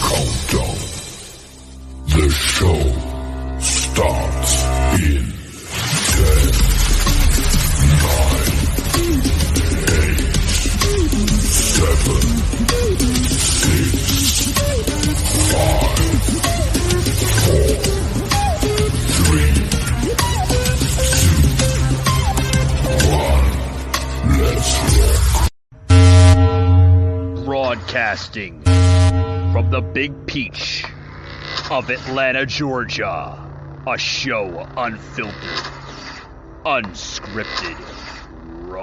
Countdown. The show starts in 10, 9, 8, 7, 6, 5, 4, 3, 2, 1. Let's rock. Broadcasting from the Big Peach of Atlanta, Georgia. A show unfiltered, unscripted, raw.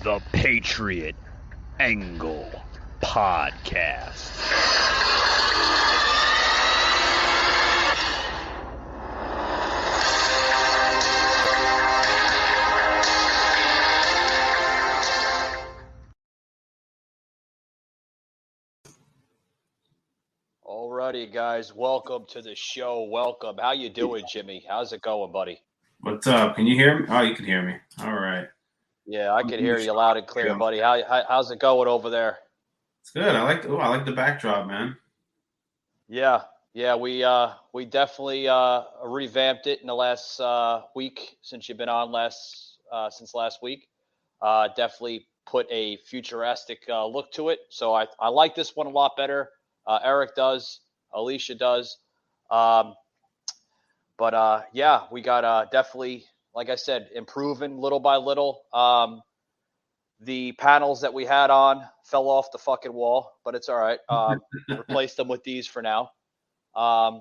The Patriot Angle Podcast. Alrighty, guys, welcome to the show. Welcome. How you doing, Jimmy? How's it going, buddy? What's up? Can you hear me? Oh, you can hear me. All right. Yeah, I can hear you loud and clear, buddy. How's it going over there? It's good. I like the backdrop, man. Yeah, we definitely revamped it in the last week since you've been on since last week. Definitely put a futuristic look to it. So I like this one a lot better. Eric does, Alicia does. Yeah, we got definitely, like I said, improving little by little. The panels that we had on fell off the fucking wall, but it's all right. Replace them with these for now. You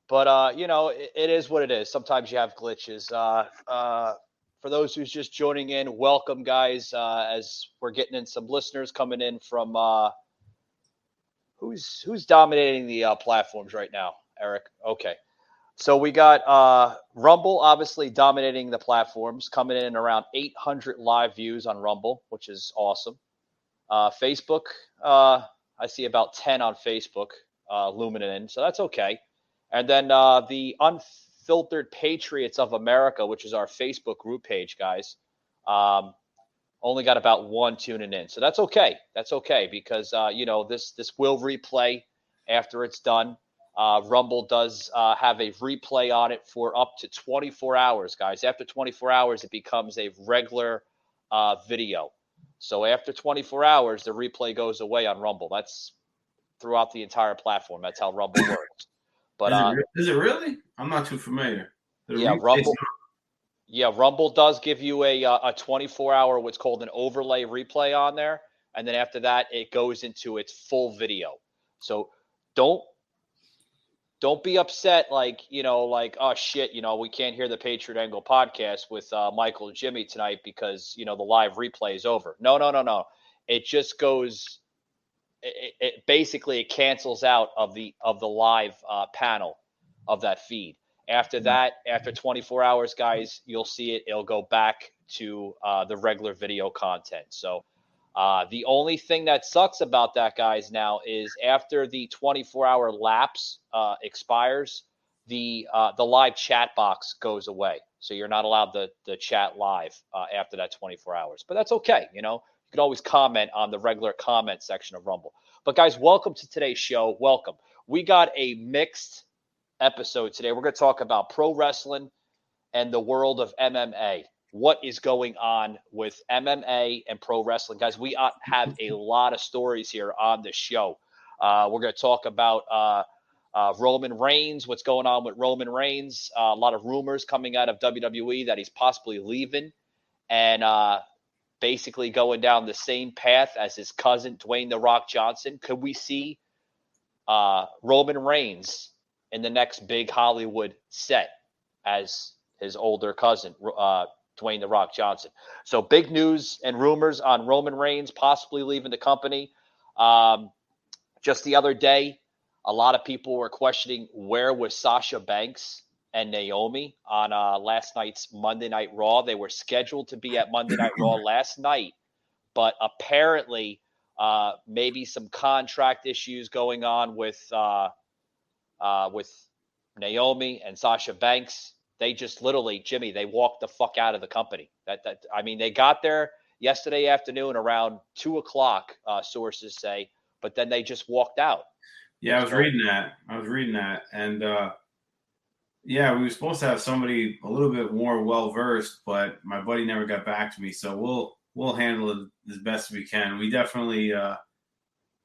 know, it is what it is. Sometimes you have glitches. For those who's just joining in, welcome, guys, as we're getting in some listeners coming in from who's dominating the platforms right now, Eric? Okay. So we got Rumble obviously dominating the platforms, coming in around 800 live views on Rumble, which is awesome. Facebook, I see about 10 on Facebook, looming in, so that's okay. And then the Unfiltered Patriots of America, which is our Facebook group page, guys, only got about 1 tuning in. So that's okay. That's okay because, you know, this will replay after it's done. Rumble does have a replay on it for up to 24 hours, guys. After 24 hours, it becomes a regular video. So after 24 hours, the replay goes away on Rumble. That's throughout the entire platform. That's how Rumble works. But is it really? I'm not too familiar. Yeah, Rumble. Yeah, Rumble does give you a 24-hour what's called an overlay replay on there, and then after that, it goes into its full video. So don't be upset, like, you know, like, oh shit, you know, we can't hear the Patriot Angle podcast with Michael and Jimmy tonight because, you know, the live replay is over. No. It just goes. It basically cancels out of the live panel of that feed. After that, after 24 hours, guys, you'll see it. It'll go back to the regular video content. So the only thing that sucks about that, guys, now is after the 24-hour lapse expires, the live chat box goes away. So you're not allowed to chat live after that 24 hours. But that's okay. You know, you can always comment on the regular comment section of Rumble. But, guys, welcome to today's show. Welcome. We got a mixed episode today. We're going to talk about pro wrestling and the world of MMA. What is going on with MMA and pro wrestling? Guys, we have a lot of stories here on the show. We're going to talk about Roman Reigns, what's going on with Roman Reigns. A lot of rumors coming out of WWE that he's possibly leaving and basically going down the same path as his cousin, Dwayne "The Rock" Johnson. Could we see Roman Reigns in the next big Hollywood set as his older cousin, Dwayne "The Rock" Johnson? So big news and rumors on Roman Reigns possibly leaving the company. Just the other day, a lot of people were questioning where was Sasha Banks and Naomi on last night's Monday Night Raw. They were scheduled to be at Monday Night Raw last night, but apparently maybe some contract issues going on with Naomi and Sasha Banks. They just literally, Jimmy, they walked the fuck out of the company. I mean, they got there. yesterday afternoon around 2:00. Sources say, but then they just walked out. Yeah, I was reading that, and yeah, we were supposed to have somebody a little bit more well versed, but my buddy never got back to me. So we'll handle it as best we can. We definitely,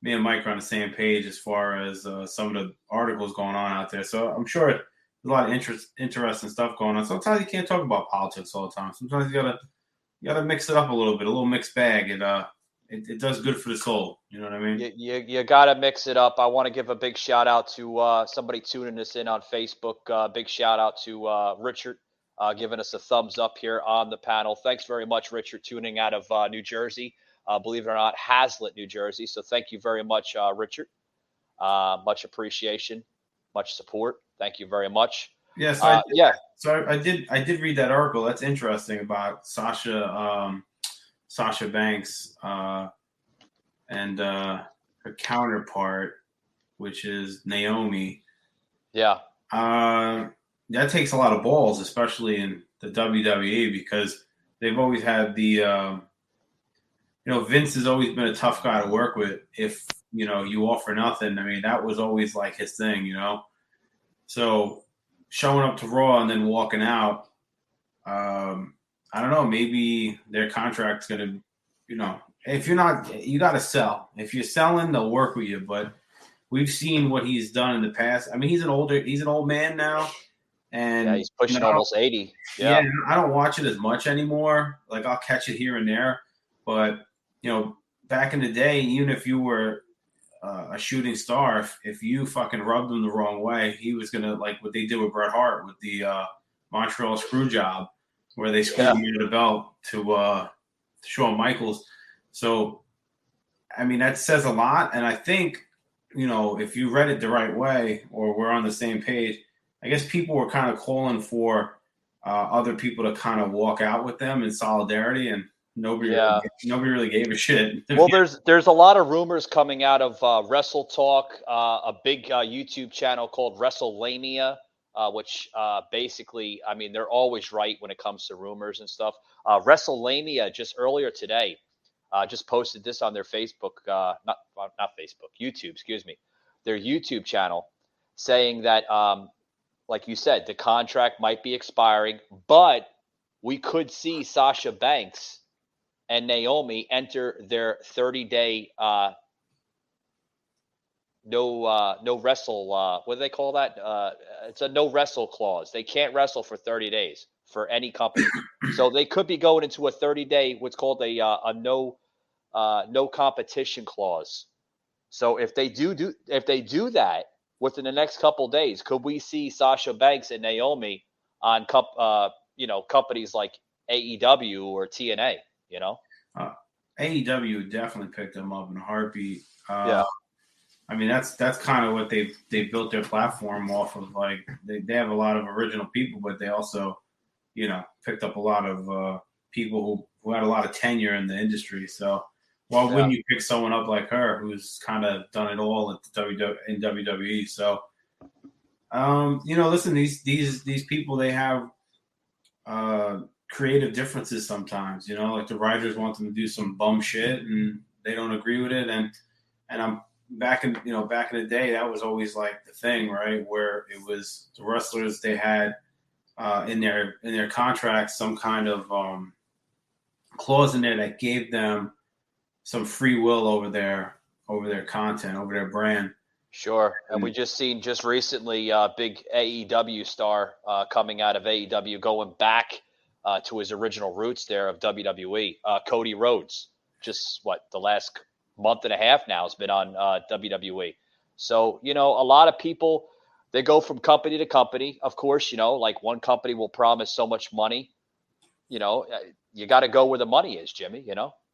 me and Mike are on the same page as far as some of the articles going on out there. So I'm sure there's a lot of interesting stuff going on. Sometimes you can't talk about politics all the time. Sometimes you gotta mix it up a little bit, a little mixed bag. It does good for the soul. You know what I mean? You got to mix it up. I want to give a big shout out to somebody tuning us in on Facebook. Big shout out to Richard giving us a thumbs up here on the panel. Thanks very much, Richard, tuning out of New Jersey. Believe it or not, Hazlitt, New Jersey. So thank you very much, Richard. Much appreciation, much support. Thank you very much. Yes, So I did read that article. That's interesting about Sasha Banks and her counterpart, which is Naomi. Yeah. That takes a lot of balls, especially in the WWE, because they've always had the Vince has always been a tough guy to work with. If you offer nothing, I mean, that was always like his thing, So showing up to Raw and then walking out, I don't know, maybe their contract's going to, if you're not, you got to sell. If you're selling, they'll work with you. But we've seen what he's done in the past. I mean, he's an old man now. And yeah, he's pushing almost 80. Yeah, I don't watch it as much anymore. Like, I'll catch it here and there. But, back in the day, even if you were a shooting star, if you fucking rubbed him the wrong way, he was going to, like what they did with Bret Hart with the Montreal screw job, where they screwed him into the belt to Shawn Michaels. So, I mean, that says a lot. And I think, if you read it the right way or we're on the same page, I guess people were kind of calling for other people to kind of walk out with them in solidarity, and nobody really gave a shit. Well, there's a lot of rumors coming out of Wrestle Talk, a big YouTube channel called WrestleLamia, which basically, I mean, they're always right when it comes to rumors and stuff. WrestleLamia just earlier today just posted this on their Facebook, not Facebook, YouTube, excuse me, their YouTube channel, saying that, like you said, the contract might be expiring, but we could see Sasha Banks and Naomi enter their 30-day no wrestle. What do they call that? It's a no wrestle clause. They can't wrestle for 30 days for any company. So they could be going into a 30-day, what's called a no competition clause. So if they do that within the next couple of days, could we see Sasha Banks and Naomi on companies like AEW or TNA? AEW definitely picked them up in a heartbeat. Yeah. I mean, that's kind of what they built their platform off of. Like, they have a lot of original people, but they also, picked up a lot of people who had a lot of tenure in the industry. So why wouldn't you pick someone up like her, who's kind of done it all at the in WWE? So, listen, these people, they have creative differences sometimes. Like the writers want them to do some bum shit, and they don't agree with it. And I'm back in the day, that was always like the thing, right? Where it was the wrestlers, they had in their contracts some kind of clause in there that gave them some free will over their content, over their brand. Sure. And we just seen recently big AEW star coming out of AEW, going back to his original roots there of WWE, Cody Rhodes. Just the last month and a half now has been on WWE. So, a lot of people, they go from company to company. Of course, like one company will promise so much money. You got to go where the money is, Jimmy,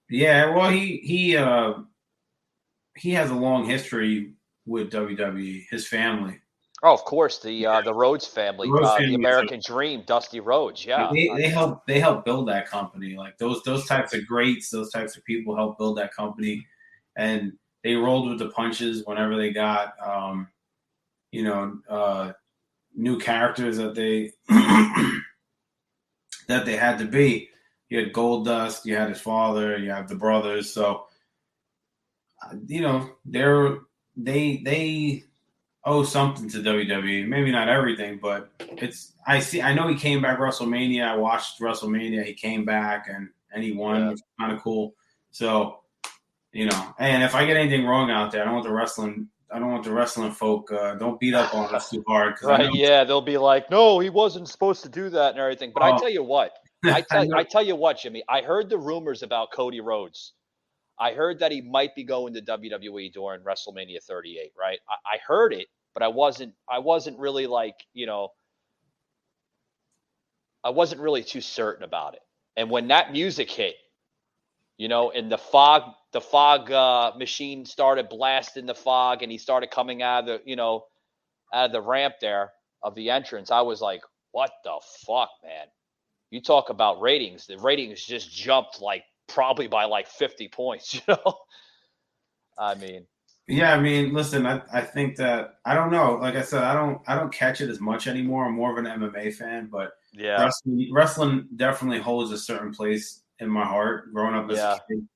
Yeah, well, he has a long history with WWE, his family. Oh, of course, the Rhodes family, the American Dream, Dusty Rhodes. Yeah, they helped build that company. Like those types of greats, those types of people helped build that company, and they rolled with the punches whenever they got, new characters that they that they had to be. you had Goldust, you had his father, you have the brothers. So, they owe something to WWE. Maybe not everything, but I know he came back WrestleMania. I watched WrestleMania. He came back and he won, which was kind of cool. So, and if I get anything wrong out there, I don't want the wrestling folk don't beat up on us too hard. Right? Yeah, they'll be like, no, he wasn't supposed to do that and everything. But I tell you what, I tell you what, Jimmy, I heard the rumors about Cody Rhodes. I heard that he might be going to WWE during WrestleMania 38. Right? I heard it, but I wasn't really I wasn't really too certain about it. And when that music hit, and the fog machine started blasting the fog, and he started coming out of the ramp there of the entrance, I was like, what the fuck, man? You talk about ratings. The ratings just jumped probably by 50 points, I mean. Yeah, I mean, listen, I think that, I don't know. Like I said, I don't catch it as much anymore. I'm more of an MMA fan, but yeah, wrestling definitely holds a certain place in my heart. Growing up as a kid,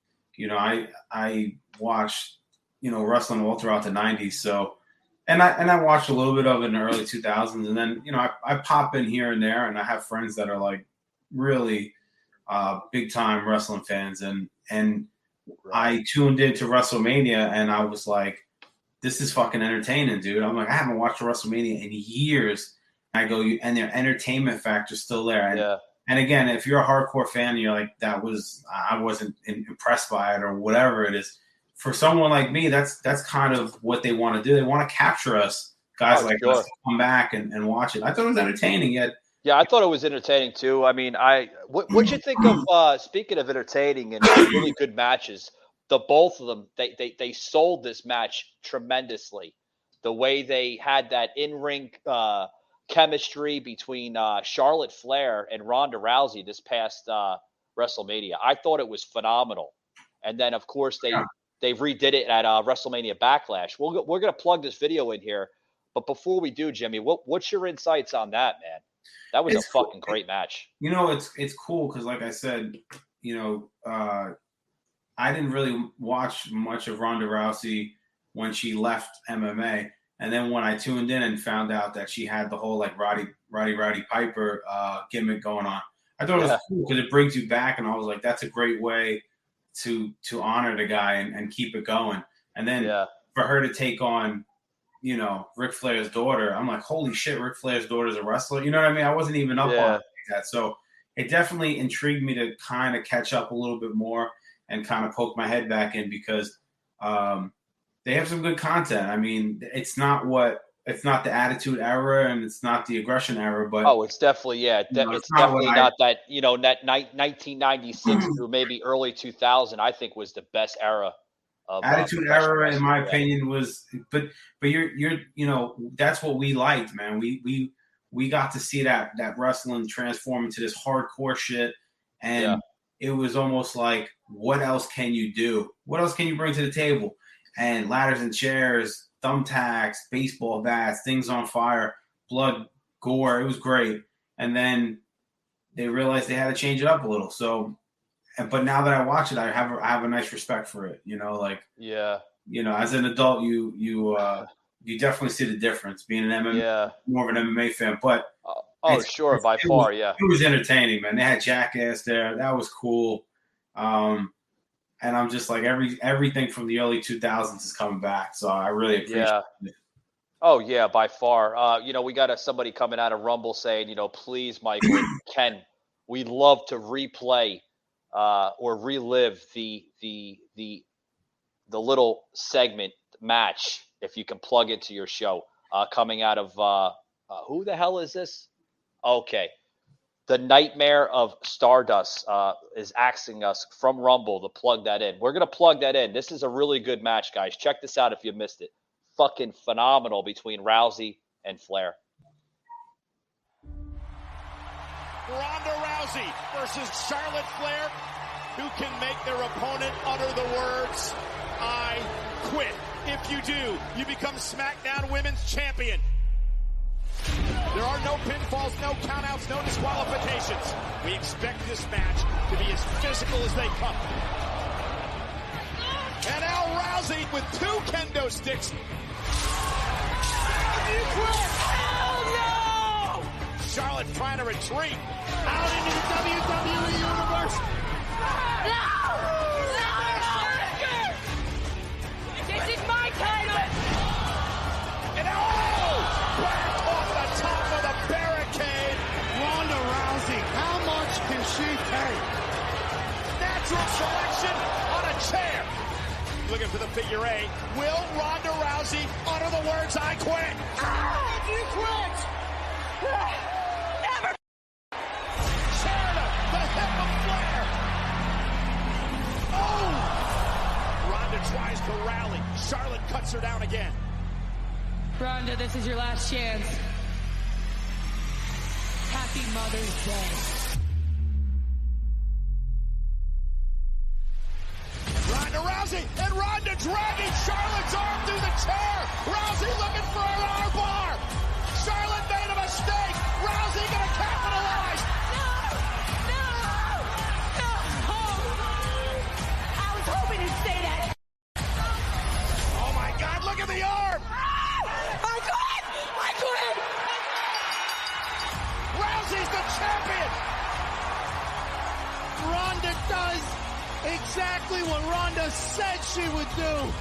I watched, wrestling all throughout the 90s. So, and I watched a little bit of it in the early 2000s, and then I pop in here and there, and I have friends that are really big time wrestling fans, and I tuned into WrestleMania, and I was like, this is fucking entertaining, dude. I'm like, I haven't watched WrestleMania in years. I go, and their entertainment factor's still there. And again, if you're a hardcore fan, you're like, I wasn't impressed by it or whatever it is. For someone like me, that's kind of what they want to do. They want to capture us, guys us, to come back and watch it. I thought it was entertaining. Yeah, I thought it was entertaining too. I mean, what'd you think of, speaking of entertaining and really good matches, both of them, they sold this match tremendously. The way they had that in-ring chemistry between Charlotte Flair and Ronda Rousey this past WrestleMania. I thought it was phenomenal. And then, of course, they redid it at WrestleMania Backlash. We're going to plug this video in here. But before we do, Jimmy, what's your insights on that, man? That was a fucking great match. It's cool because, like I said, I didn't really watch much of Ronda Rousey when she left MMA. And then when I tuned in and found out that she had the whole Roddy Piper gimmick going on, I thought it was cool because it brings you back. And I was like, that's a great way to honor the guy and keep it going. And then for her to take on, Ric Flair's daughter, I'm like, holy shit, Ric Flair's daughter's a wrestler. You know what I mean? I wasn't even up on it like that. So it definitely intrigued me to kind of catch up a little bit more and kind of poke my head back in because they have some good content. I mean, it's not the Attitude Era and it's not the Aggression Era, but it's definitely it's definitely not that that 1996 through maybe early 2000. I think was the best era of Attitude Era, in my opinion, was. But you're that's what we liked, man. We got to see that wrestling transform into this hardcore shit, and it was almost like, what else can you do? What else can you bring to the table? And ladders and chairs, thumbtacks, baseball bats, things on fire, blood, gore. It was great. And then they realized they had to change it up a little. So, but now that I watch it, I have a nice respect for it. As an adult, you definitely see the difference being an MMA, more of an MMA fan. But by far. It was entertaining, man. They had Jackass there. That was cool. And I'm just like, everything from the early 2000s is coming back. So I really appreciate it. Oh, yeah, by far. We got somebody coming out of Rumble saying, please, Michael, Ken, we'd love to replay or relive the little segment match, if you can plug into your show, coming out of who the hell is this? Okay. The Nightmare of Stardust is asking us from Rumble to plug that in. We're going to plug that in. This is a really good match, guys. Check this out if you missed it. Fucking phenomenal between Rousey and Flair. Ronda Rousey versus Charlotte Flair. Who can make their opponent utter the words, I quit? If you do, you become SmackDown Women's Champion. There are no pinfalls, no countouts, no disqualifications. We expect this match to be as physical as they come. And Al Rousey with 2 kendo sticks. Hell no! Charlotte trying to retreat. Out into the WWE Universe. No! This is my title! And back off the top of the barricade. Ronda Rousey, how much can she take? Natural selection on a chair. Looking for the figure 8. Will Ronda Rousey utter the words, I quit? You quit! Never! Chair to the hip of Flair. Oh! Ronda tries to rally. Charlotte cuts her down again. Ronda, this is your last chance. Happy Mother's Day. Ronda Rousey, and Ronda dragging Charlotte's arm through the chair. Rousey looking for an arm bar. Charlotte made a mistake. Rousey gonna capitalize. I was hoping you'd say that. Oh my God, look at the arm. I quit! Rousey's the champion. Ronda does exactly what Ronda said she would do.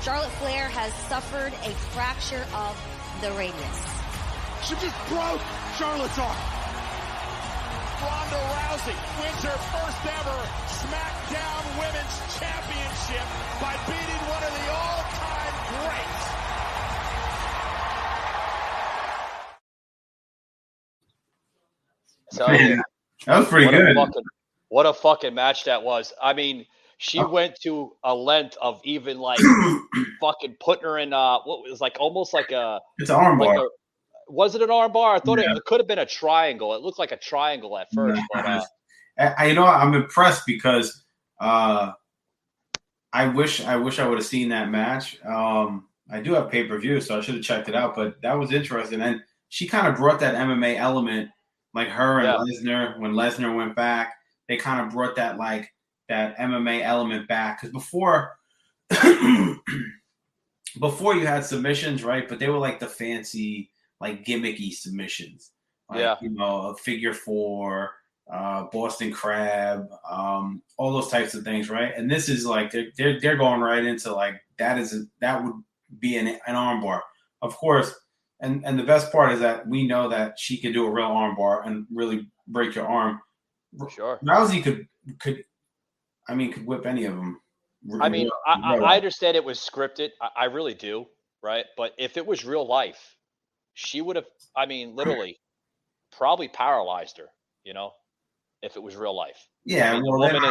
Charlotte Flair has suffered a fracture of the radius. She just broke Charlotte's arm. Ronda Rousey wins her first ever SmackDown Women's Championship by beating one of the all-time greats. So, Man, that was pretty what good. what a fucking match that was. I mean, she went to a length of even like fucking putting her in what was like almost like a It's an arm bar. was it an arm bar? I thought Yeah. it could have been a triangle. It looked like a triangle at first, but I'm impressed because I wish I would have seen that match. I do have pay-per-view, so I should have checked it out. But that was interesting, and she kind of brought that MMA element, like her and Lesnar. When Lesnar went back, they kind of brought that like that MMA element back because before you had submissions, right? But they were like the fancy, like gimmicky submissions, like, a figure 4. Boston Crab, all those types of things, right? And this is like they're going right into like that would be an armbar, of course. And the best part is that we know that she could do a real armbar and really break your arm. sure. Rousey could whip any of them. I mean, I understand it was scripted. I really do, right? But if it was real life, she would have. I mean, literally, probably paralyzed her. If it was real life. Yeah, I mean, the woman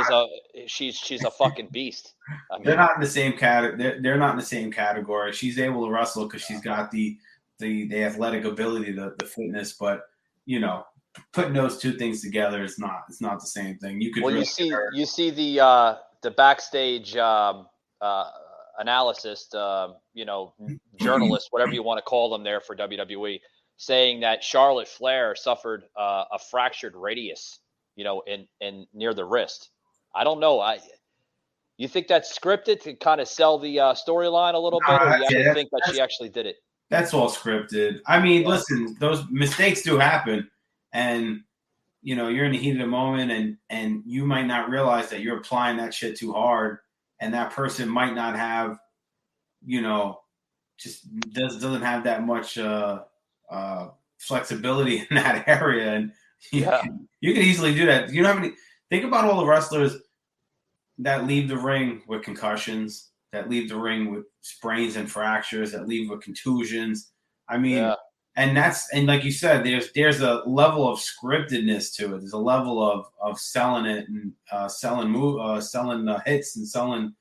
she's a fucking beast. I mean, they're not in the same category. They're not in the same category. She's able to wrestle because she's got the athletic ability, the fitness. But putting those two things together is not. It's not the same thing. You could. well, really you see the backstage analysis, journalists, whatever you want to call them, there for WWE, saying that Charlotte Flair suffered a fractured radius. In near the wrist. I don't know. You think that's scripted to kind of sell the storyline a little bit, or you actually think that she actually did it? That's all scripted. I mean, listen, those mistakes do happen, and you're in the heat of the moment, and you might not realize that you're applying that shit too hard, and that person might not have, just doesn't have that much flexibility in that area, and you can easily do that. Think about all the wrestlers that leave the ring with concussions, that leave the ring with sprains and fractures, that leave with contusions. I mean, and like you said, there's a level of scriptedness to it. There's a level of selling it and selling hits and selling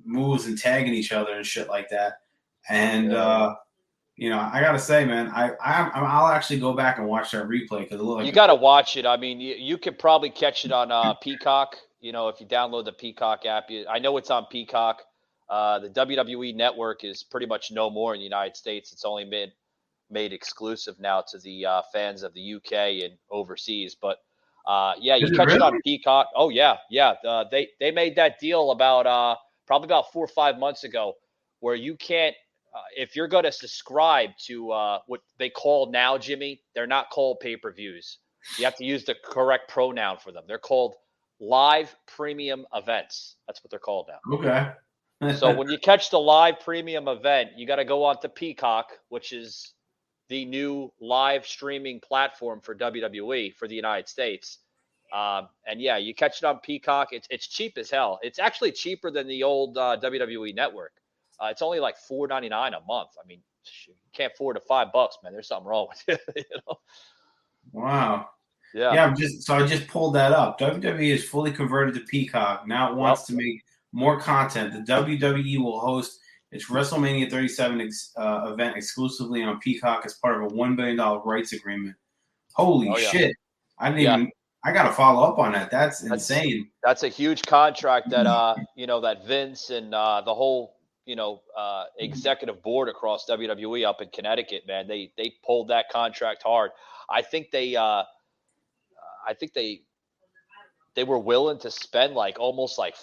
moves and tagging each other and shit like that. And I gotta say, man, I'll actually go back and watch that replay because it looked like you gotta watch it. I mean, you could probably catch it on Peacock. If you download the Peacock app, I know it's on Peacock. The WWE Network is pretty much no more in the United States. It's only made exclusive now to the fans of the UK and overseas. But yeah, you Is it catch it on really? Peacock. Oh yeah. They made that deal about probably about 4 or 5 months ago, where you can't if you're going to subscribe to what they call now, Jimmy, they're not called pay-per-views. You have to use the correct pronoun for them. They're called live premium events. That's what they're called now. Okay. So when you catch the live premium event, you got to go on to Peacock, which is the new live streaming platform for WWE for the United States. And yeah, you catch it on Peacock. It's cheap as hell. It's actually cheaper than the old WWE network. It's only like $4.99 a month. I mean, you can't afford $5, man. There's something wrong with it. You know? Wow. Yeah. I just pulled that up. WWE is fully converted to Peacock. Now it wants to make more content. The WWE will host its WrestleMania 37 event exclusively on Peacock as part of a $1 billion rights agreement. Holy shit. I didn't even I got to follow up on that. That's insane. That's a huge contract that that Vince and the whole executive board across WWE up in Connecticut, man, they pulled that contract hard. I think they were willing to spend like almost like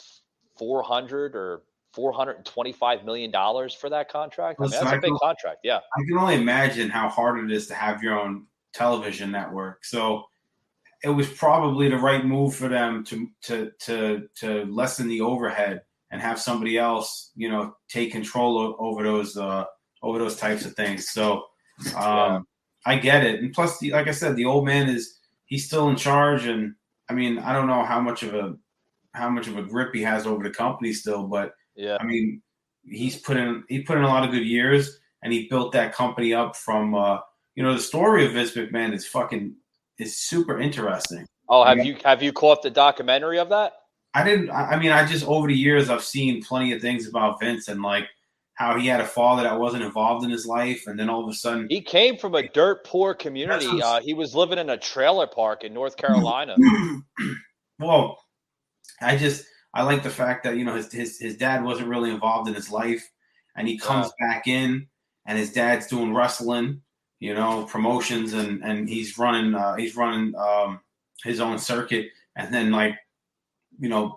$400 or $425 million for that contract. I mean, that's a big contract. Yeah. I can only imagine how hard it is to have your own television network. So it was probably the right move for them to lessen the overhead and have somebody else, take control over those types of things. So I get it. And plus, like I said, the old man he's still in charge. And I mean, I don't know how much of a grip he has over the company still, but yeah, I mean, he put in a lot of good years, and he built that company up from the story of Vince McMahon is super interesting. Oh, have you caught the documentary of that? I didn't. I mean, I just over the years I've seen plenty of things about Vince and like how he had a father that wasn't involved in his life, and then all of a sudden he came from a dirt poor community. He was living in a trailer park in North Carolina. Well, I like the fact that his dad wasn't really involved in his life, and he comes back in, and his dad's doing wrestling, promotions, and he's running his own circuit, and then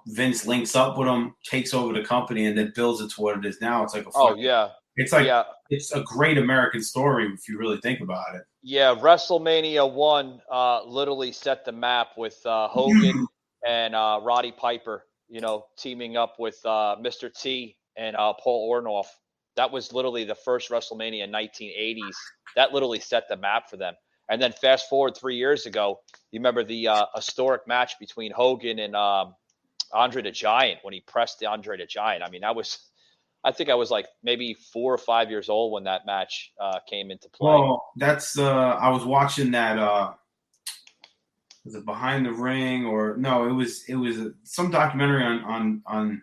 Vince links up with him, takes over the company, and then builds it to what it is now. It's like it's a great American story if you really think about it. Yeah, WrestleMania 1 literally set the map with Hogan and Roddy Piper, teaming up with Mr. T and Paul Orndorff. That was literally the first WrestleMania in 1980s. That literally set the map for them. And then fast forward 3 years ago, you remember the historic match between Hogan and Andre the Giant when he pressed the Andre the Giant. I mean, I think I was like maybe 4 or 5 years old when that match came into play. Well, that's I was watching that. Was it Behind the Ring or no? It was some documentary on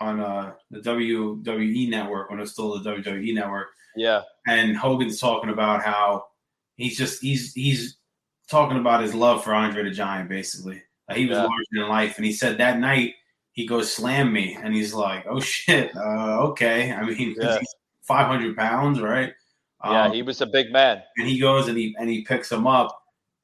the WWE network when it was still the WWE network. Yeah, and Hogan's talking about how he's talking about his love for Andre the Giant, basically. He was larger than life, and he said that night he goes slam me, and he's like, "Oh shit, okay." I mean, he's 500 pounds, right? Yeah, he was a big man. And he goes and he picks him up,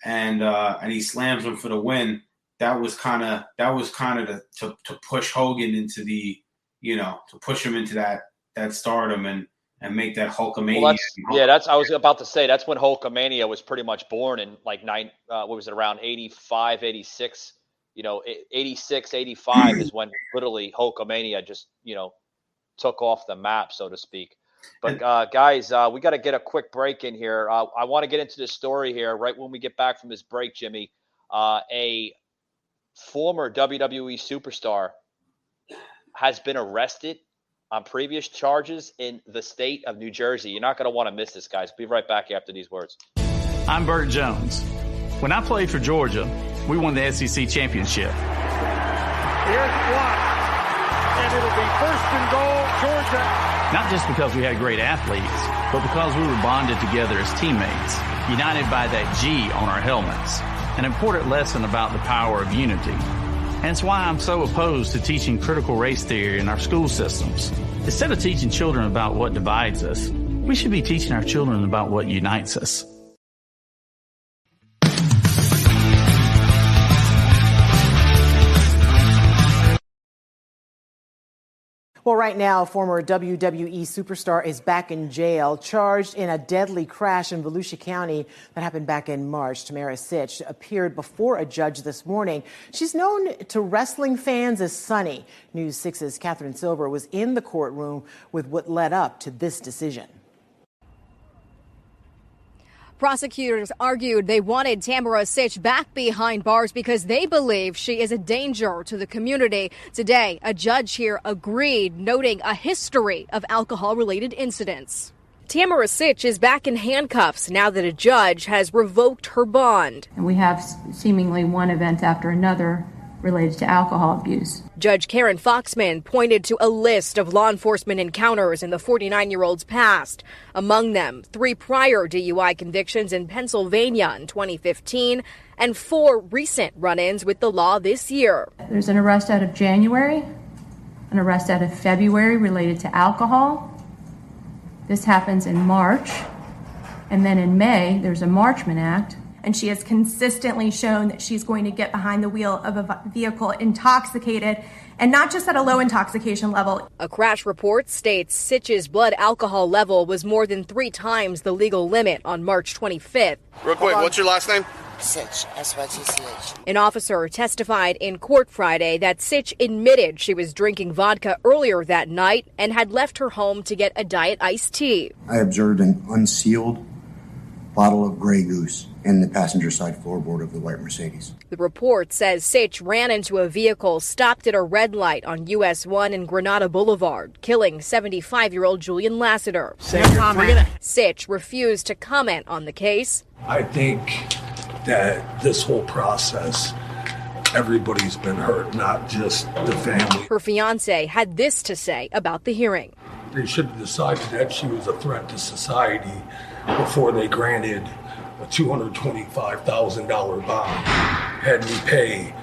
and he slams him for the win. That was kind of to push Hogan into the to push him into that stardom and make that Hulkamania. Well, I was about to say that's when Hulkamania was pretty much born in like around 85, 86. 86, 85 is when literally Hulkamania just, took off the map, so to speak. But guys, we got to get a quick break in here. I want to get into this story here right when we get back from this break, Jimmy. A former WWE superstar has been arrested on previous charges in the state of New Jersey. You're not going to want to miss this, guys. Be right back after these words. I'm Burt Jones. When I played for Georgia, we won the SEC championship. Here's blocked, and it'll be first and goal, Georgia. Not just because we had great athletes, but because we were bonded together as teammates, united by that G on our helmets. An important lesson about the power of unity. And it's why I'm so opposed to teaching critical race theory in our school systems. Instead of teaching children about what divides us, We should be teaching our children about what unites us. Well, right now, former WWE superstar is back in jail, charged in a deadly crash in Volusia County that happened back in March. Tamara Sitch appeared before a judge this morning. She's known to wrestling fans as Sunny. News 6's Catherine Silver was in the courtroom with what led up to this decision. Prosecutors argued they wanted Tamara Sitch back behind bars because they believe she is a danger to the community. Today, a judge here agreed, noting a history of alcohol-related incidents. Tamara Sitch is back in handcuffs now that a judge has revoked her bond. And we have seemingly one event after another related to alcohol abuse. Judge Karen Foxman pointed to a list of law enforcement encounters in the 49-year-old's past. Among them, 3 prior DUI convictions in Pennsylvania in 2015 and 4 recent run-ins with the law this year. There's an arrest out of January, an arrest out of February related to alcohol. This happens in March. And then in May, there's a Marchman Act. And she has consistently shown that she's going to get behind the wheel of a vehicle intoxicated, and not just at a low intoxication level. A crash report states Sitch's blood alcohol level was more than 3 times the legal limit on March 25th. Real quick, what's your last name? Sitch, S-Y-T-C-H. An officer testified in court Friday that Sitch admitted she was drinking vodka earlier that night and had left her home to get a Diet iced tea. I observed an unsealed bottle of Grey Goose in the passenger side floorboard of the white Mercedes. The report says Sitch ran into a vehicle stopped at a red light on US 1 and Granada Boulevard, killing 75-year-old Julian Lassiter. Sitch refused to comment on the case. I think that this whole process, everybody's been hurt, not just the family. Her fiance had this to say about the hearing. They should have decided that she was a threat to society before they granted a $225,000 bond, had me pay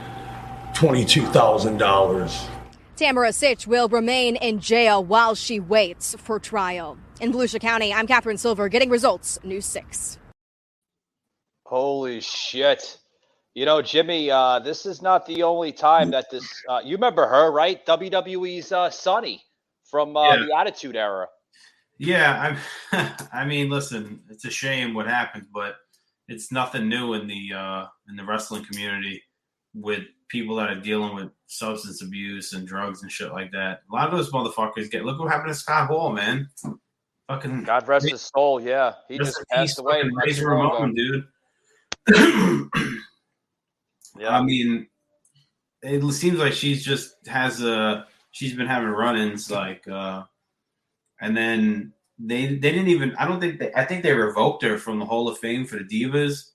$22,000. Tamara Sitch will remain in jail while she waits for trial. In Volusia County, I'm Catherine Silver, getting results, News 6. Holy shit. You know, Jimmy, this is not the only time that this you remember her, right? WWE's Sunny from the Attitude Era. Yeah, I mean, listen, it's a shame what happened, but it's nothing new in the wrestling community with people that are dealing with substance abuse and drugs and shit like that. A lot of those motherfuckers look what happened to Scott Hall, man. Fucking God rest his soul. Yeah, he just passed away. Razor Ramon, dude. Yeah, I mean, it seems like she's been having run-ins like. And then they didn't even. I think they revoked her from the Hall of Fame for the Divas.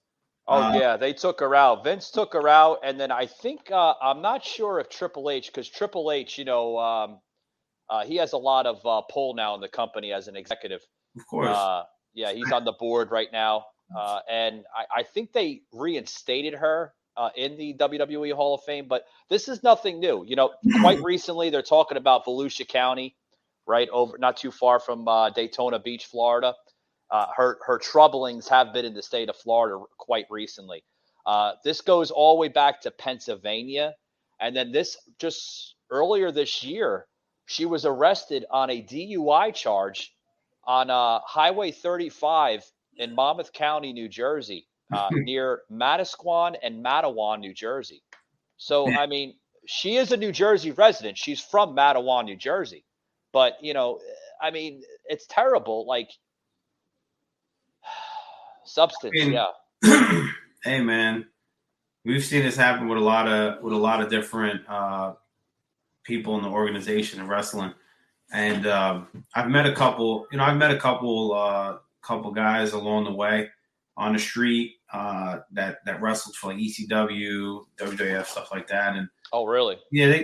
Oh yeah, they took her out. Vince took her out, and then I think I'm not sure if Triple H, because Triple H, he has a lot of pull now in the company as an executive. Of course. Yeah, he's on the board right now, and I think they reinstated her in the WWE Hall of Fame. But this is nothing new. You know, quite recently they're talking about Volusia County. Right over, not too far from Daytona Beach, Florida. Her troublings have been in the state of Florida quite recently. This goes all the way back to Pennsylvania, and then just earlier this year, she was arrested on a DUI charge on Highway 35 in Monmouth County, New Jersey, near Manasquan and Matawan, New Jersey. So, I mean, she is a New Jersey resident. She's from Matawan, New Jersey. But, I mean, it's terrible. Like, substance, yeah. Hey, man, we've seen this happen with a lot of different people in the organization of wrestling, and I've met a couple. Couple guys along the way on the street that wrestled for like ECW, WWF, stuff like that. And oh, really? Yeah,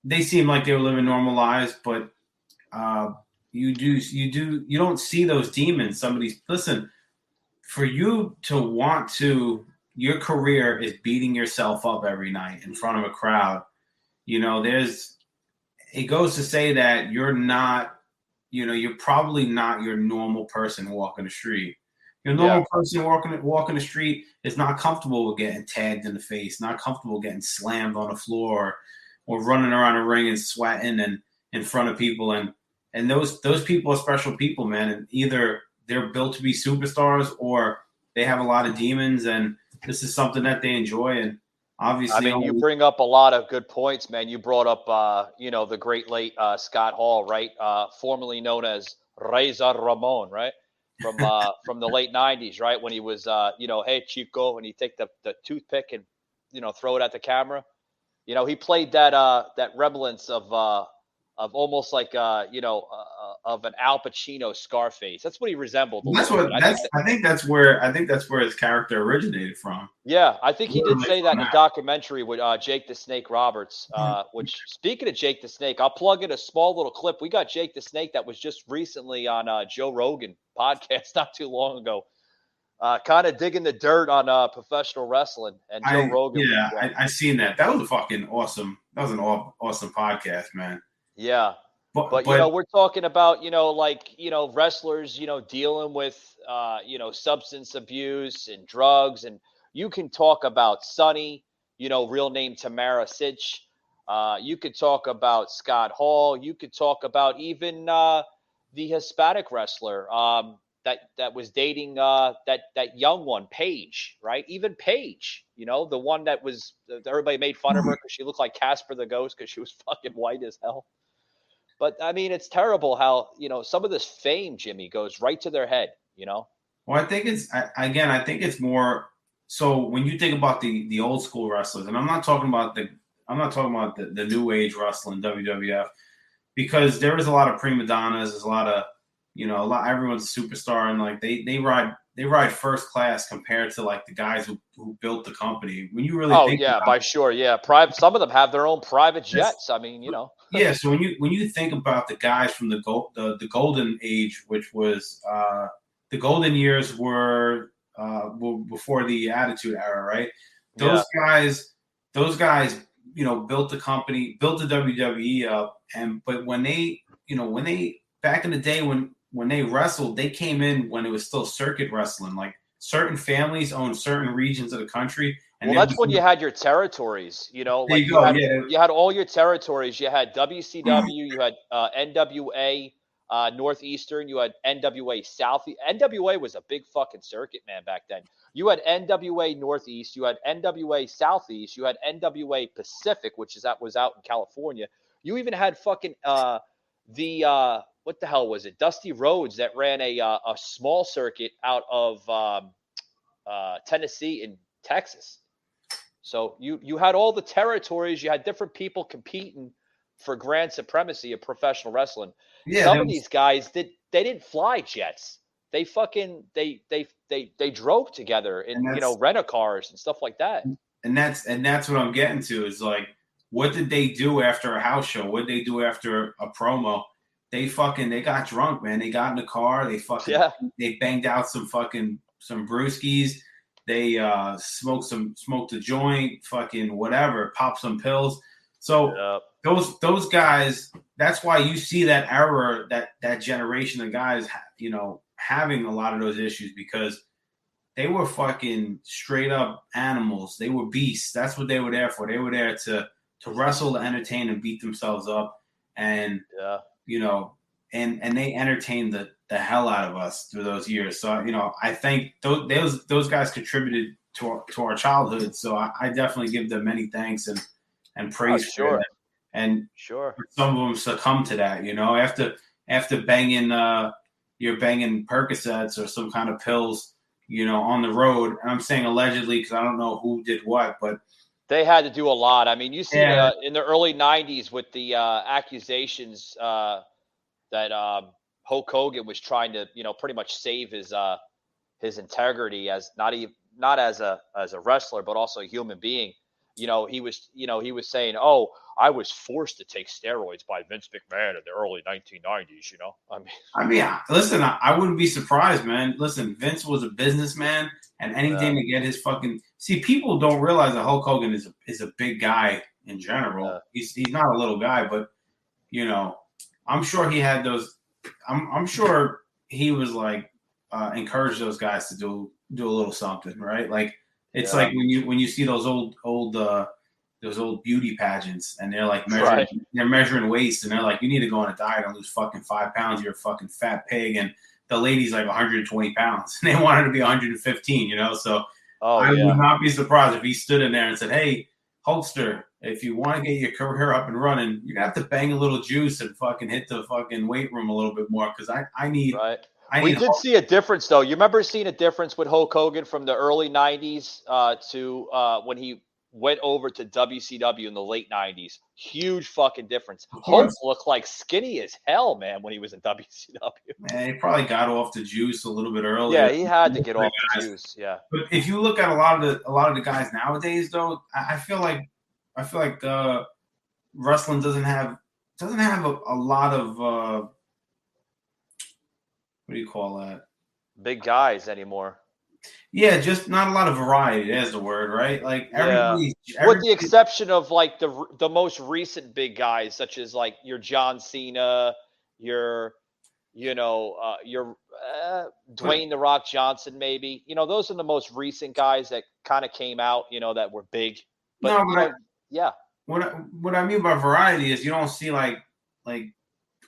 they seem like they were living normal lives, but you don't see those demons. Listen, for you to want to, your career is beating yourself up every night in front of a crowd. It goes to say that you're you're probably not your normal person walking the street. Your normal person walking the street is not comfortable with getting tagged in the face, not comfortable getting slammed on the floor, or running around a ring and sweating and in front of people. And those people are special people, man. And either they're built to be superstars or they have a lot of demons, and this is something that they enjoy. And obviously, I mean, you bring up a lot of good points, man. You brought up, the great late Scott Hall, right? Formerly known as Razor Ramon, right? From the late 90s, right? When he was, hey, Chico, and he'd take the toothpick and, throw it at the camera. He played that remnants of almost like, of an Al Pacino Scarface. That's what he resembled. I think that's where his character originated from. Yeah, I think he did say that in a documentary with Jake the Snake Roberts. Which, speaking of Jake the Snake, I'll plug in a small little clip. We got Jake the Snake that was just recently on Joe Rogan podcast not too long ago. Kind of digging the dirt on professional wrestling, and Joe Rogan. Yeah, I seen that. That was a fucking awesome. That was an awesome podcast, man. Yeah, but we're talking about wrestlers dealing with substance abuse and drugs, and you can talk about Sonny, real name Tamara Sitch. You could talk about Scott Hall. You could talk about even the Hispanic wrestler that was dating that young one, Paige, right? Even Paige, the one that everybody made fun of her because she looked like Casper the Ghost because she was fucking white as hell. But I mean, it's terrible how some of this fame, Jimmy, goes right to their head. Well, I think it's more. So when you think about the old school wrestlers, and I'm not talking about the new age wrestling WWF, because there is a lot of prima donnas. There's a lot of everyone's a superstar, and like they ride first class compared to like the guys who built the company. When you really think by sure, yeah. Some of them have their own private jets. I mean, Yeah, so when you think about the guys from the golden age, which was the golden years were before the Attitude Era, right? Those guys, built the company, built the WWE up, but when they back in the day when they wrestled, they came in when it was still circuit wrestling. Like certain families owned certain regions of the country. And that's when you had your territories, you had all your territories. You had WCW, you had NWA Northeastern, you had NWA South. NWA was a big fucking circuit, man, back then. You had NWA Northeast, you had NWA Southeast, you had NWA Pacific, which was out in California. You even had fucking what the hell was it? Dusty Rhodes that ran a small circuit out of Tennessee and Texas. So you had all the territories. You had different people competing for grand supremacy of professional wrestling. Yeah, some of these guys they didn't fly jets. They fucking they drove together in rent a cars and stuff like that. And that's what I'm getting to is like, what did they do after a house show? What did they do after a promo? They got drunk, man. They got in the car. They banged out some brewskis. They smoked a joint, fucking whatever, popped some pills. So those guys, that's why you see that era, that generation of guys, having a lot of those issues, because they were fucking straight up animals. They were beasts. That's what they were there for. They were there to wrestle, to entertain, and beat themselves up. And and they entertained the hell out of us through those years. So I think those guys contributed to our childhood. So I definitely give them many thanks and praise for that. And some of them succumb to that. After banging you're banging Percocets or some kind of pills, on the road. And I'm saying allegedly because I don't know who did what, but they had to do a lot. I mean, you see in the early 90s with the accusations that Hulk Hogan was trying to, pretty much save his integrity as not as a wrestler, but also a human being. He was saying, "Oh, I was forced to take steroids by Vince McMahon in the early 1990s." Listen, I wouldn't be surprised, man. Listen, Vince was a businessman, and anything to get his fucking. See, people don't realize that Hulk Hogan is a big guy in general. He's not a little guy, but I'm sure he had those I'm sure he was like encouraged those guys to do a little something, right? Like it's like when you see those old beauty pageants and they're like measuring waist and they're like, you need to go on a diet and lose fucking 5 pounds. You're a fucking fat pig. And the lady's like 120 pounds and they want her to be 115, you know? So I would not be surprised if he stood in there and said, hey, Hulkster, if you want to get your career up and running, you're gonna have to bang a little juice and fucking hit the fucking weight room a little bit more. Cause I need, we did see a difference though. You remember seeing a difference with Hulk Hogan from the early 90s to when he went over to WCW in the late 90s. Huge fucking difference. Hulk looked like skinny as hell, man, when he was in WCW. Man, he probably got off the juice a little bit earlier. Yeah, he had to get off the juice. Yeah. But if you look at a lot of the guys nowadays, though, I feel like wrestling doesn't have a lot of what do you call that? Big guys anymore. Yeah, just not a lot of variety. There's the word, right? Like with the exception of like the most recent big guys, such as like your John Cena, your Dwayne The Rock Johnson, maybe. You know, those are the most recent guys that kind of came out, you know, that were big. But what I mean by variety is you don't see like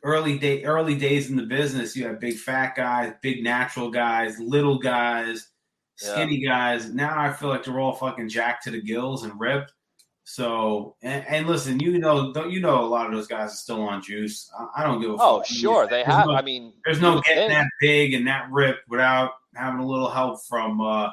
early days in the business. You have big fat guys, big natural guys, little guys, skinny guys. Now I feel like they're all fucking jacked to the gills and ripped. So and listen, you know a lot of those guys are still on juice. I don't give a fuck. Oh, sure, they have. I mean, there's no getting that big and that ripped without having a little help from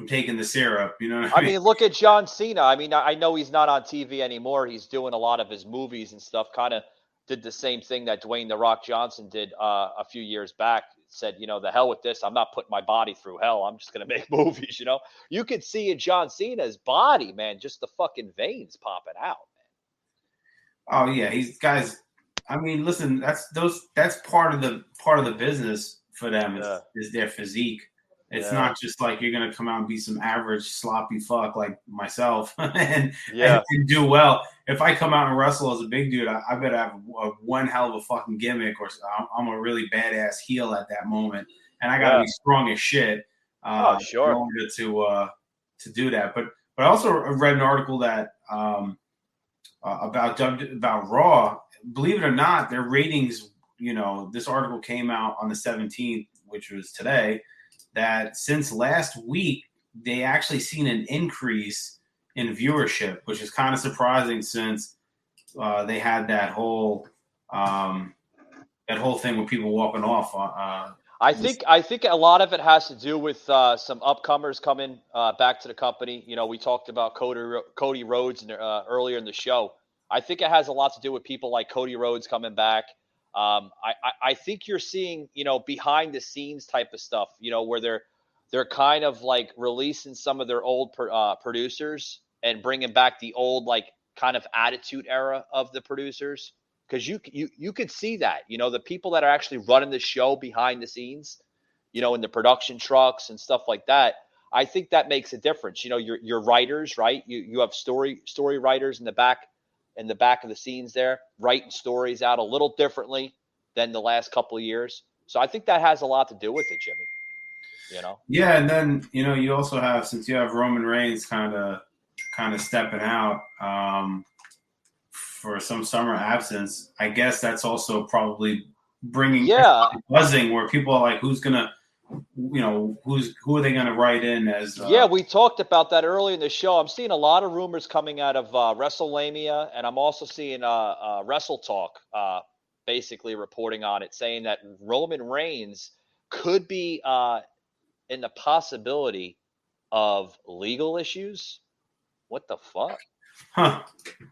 taking the syrup. You know what I mean? I mean, look at John Cena. I mean, I know he's not on TV anymore. He's doing a lot of his movies and stuff. Kind of did the same thing that Dwayne The Rock Johnson did a few years back. Said, you know, the hell with this. I'm not putting my body through hell. I'm just going to make movies, you know. You could see in John Cena's body, man, just the fucking veins popping out, Oh, man. yeah. Guys, I mean, listen, that's part of the business for them is their physique. It's not just like you're going to come out and be some average sloppy fuck like myself and do well. If I come out and wrestle as a big dude, I better have one hell of a fucking gimmick, or I'm a really badass heel at that moment, and I got to be strong as shit. Sure. In order to do that. But I also read an article that about Raw. Believe it or not, their ratings. You know, this article came out on the 17th, which was today. That since last week, they actually seen an increase in viewership, which is kind of surprising since they had that whole thing with people walking off. I think a lot of it has to do with some upcomers coming back to the company. You know, we talked about Cody Rhodes earlier in the show. I think it has a lot to do with people like Cody Rhodes coming back. I think you're seeing, you know, behind the scenes type of stuff, you know, where they're kind of like releasing some of their old producers and bringing back the old, like, kind of attitude era of the producers. Because you could see that, you know, the people that are actually running the show behind the scenes, you know, in the production trucks and stuff like that. I think that makes a difference. You know, your writers, right? You have story writers in the back of the scenes there, writing stories out a little differently than the last couple of years. So I think that has a lot to do with it, Jimmy. You know? Yeah, and then, you know, you also have, since you have Roman Reigns kind of stepping out for some summer absence, I guess that's also probably bringing buzzing where people are like, who's gonna, you know, who are they gonna write in as? We talked about that earlier in the show. I'm seeing a lot of rumors coming out of WrestleMania, and I'm also seeing Wrestle Talk basically reporting on it, saying that Roman Reigns could be in the possibility of legal issues. What the fuck? Huh.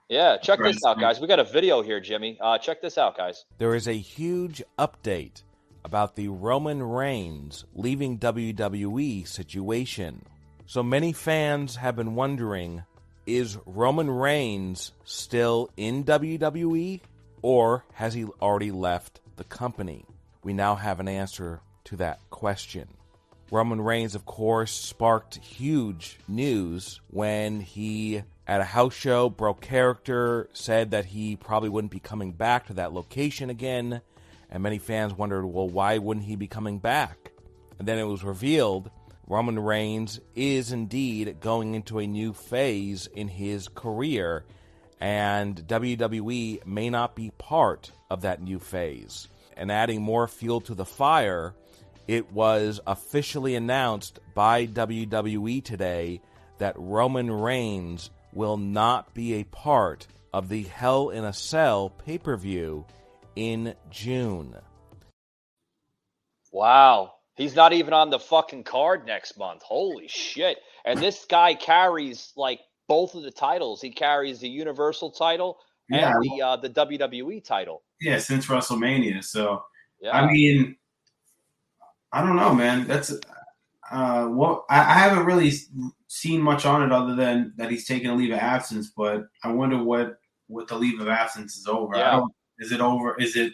Yeah, check this out, guys. We got a video here, Jimmy. Check this out, guys. There is a huge update about the Roman Reigns leaving WWE situation. So many fans have been wondering, is Roman Reigns still in WWE, or has he already left the company? We now have an answer to that question. Roman Reigns, of course, sparked huge news when he, at a house show, broke character, said that he probably wouldn't be coming back to that location again, and many fans wondered, well, why wouldn't he be coming back? And then it was revealed Roman Reigns is indeed going into a new phase in his career, and WWE may not be part of that new phase. And adding more fuel to the fire, it was officially announced by WWE today that Roman Reigns will not be a part of the Hell in a Cell pay-per-view in June. Wow. He's not even on the fucking card next month. Holy shit. And this guy carries, like, both of the titles. He carries the Universal title and the WWE title. Yeah, since WrestleMania. So, yeah. I mean, I don't know, man. That's I haven't really seen much on it other than that he's taking a leave of absence, but I wonder what the leave of absence is over. Yeah. Is it over? Is it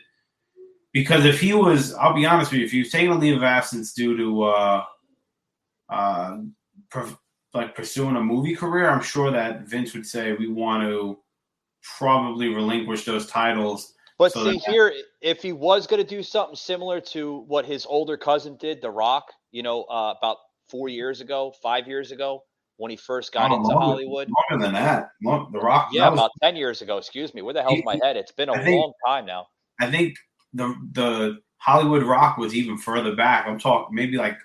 because if he was, I'll be honest with you, if he was taking a leave of absence due to pursuing a movie career, I'm sure that Vince would say we want to probably relinquish those titles. But so here, if he was going to do something similar to what his older cousin did, The Rock, about 5 years ago, when he first got into Hollywood. Longer than that. The Rock. Yeah, about 10 years ago. Excuse me. Where the hell's my head? It's been a long time now. I think the Hollywood Rock was even further back. I'm talking maybe like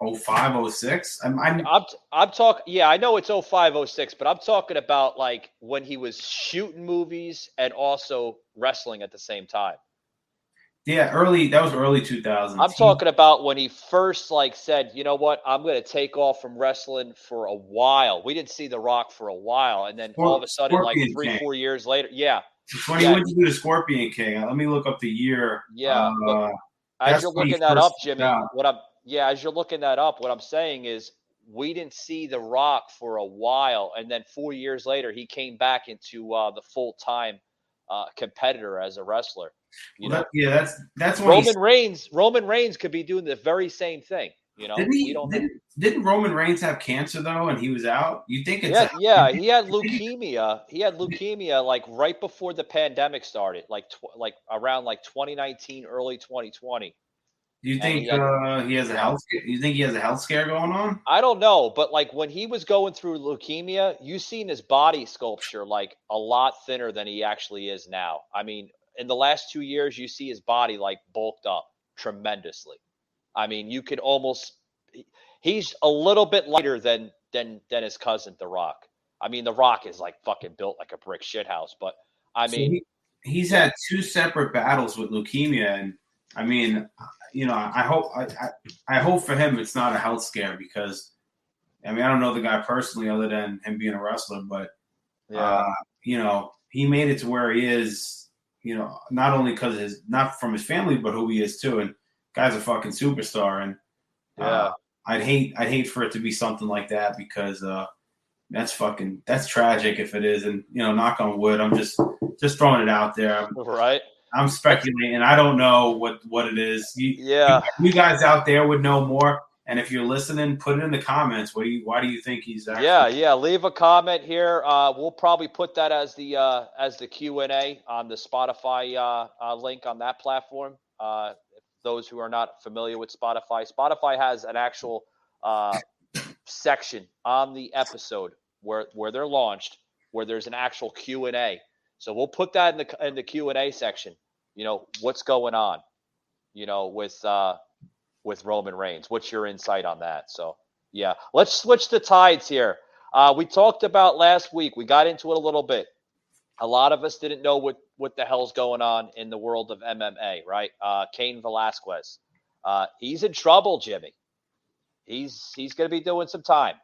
05, 06. I'm talking. Yeah, I know it's 05, 06, but I'm talking about like when he was shooting movies and also wrestling at the same time. Yeah, that was early 2000s. I'm talking about when he first said, you know what, I'm going to take off from wrestling for a while. We didn't see The Rock for a while, and then all of a sudden, Scorpion 3-4 years later, yeah. When he went to do the Scorpion King, let me look up the year. Yeah, as you're looking that up, Jimmy, as you're looking that up, what I'm saying is we didn't see The Rock for a while, and then 4 years later, he came back into the full-time competitor as a wrestler. That's Roman Reigns could be doing the very same thing. Didn't Roman Reigns have cancer though, and he was out? You think it's he had leukemia. He had leukemia like right before the pandemic started, like around 2019, early 2020. Do you think he has a health? You think he has a health scare going on? I don't know, but like when he was going through leukemia, you seen his body sculpture like a lot thinner than he actually is now. I mean, in the last 2 years, you see his body like bulked up tremendously. I mean, you could he's a little bit lighter than his cousin, The Rock. I mean, The Rock is like fucking built like a brick shithouse, but I mean, he's had 2 separate battles with leukemia, and I mean, I hope for him it's not a health scare because, I mean, I don't know the guy personally other than him being a wrestler, but he made it to where he is. Not only because not from his family, but who he is too. And guy's a fucking superstar. And I'd hate for it to be something like that because that's tragic if it is. And knock on wood, I'm just throwing it out there. Right. I'm speculating. I don't know what it is. You guys out there would know more. And if you're listening, put it in the comments. Why do you think he's actually? Yeah. Leave a comment here. We'll probably put that as the Q&A on the Spotify link on that platform. Those who are not familiar with Spotify has an actual section on the episode where they're launched, where there's an actual Q&A. So we'll put that in the Q&A section. What's going on? With Roman Reigns. What's your insight on that? So, yeah, let's switch the tides here. We talked about last week. We got into it a little bit. A lot of us didn't know what the hell's going on in the world of MMA, right? Cain Velasquez. He's in trouble, Jimmy. He's going to be doing some time.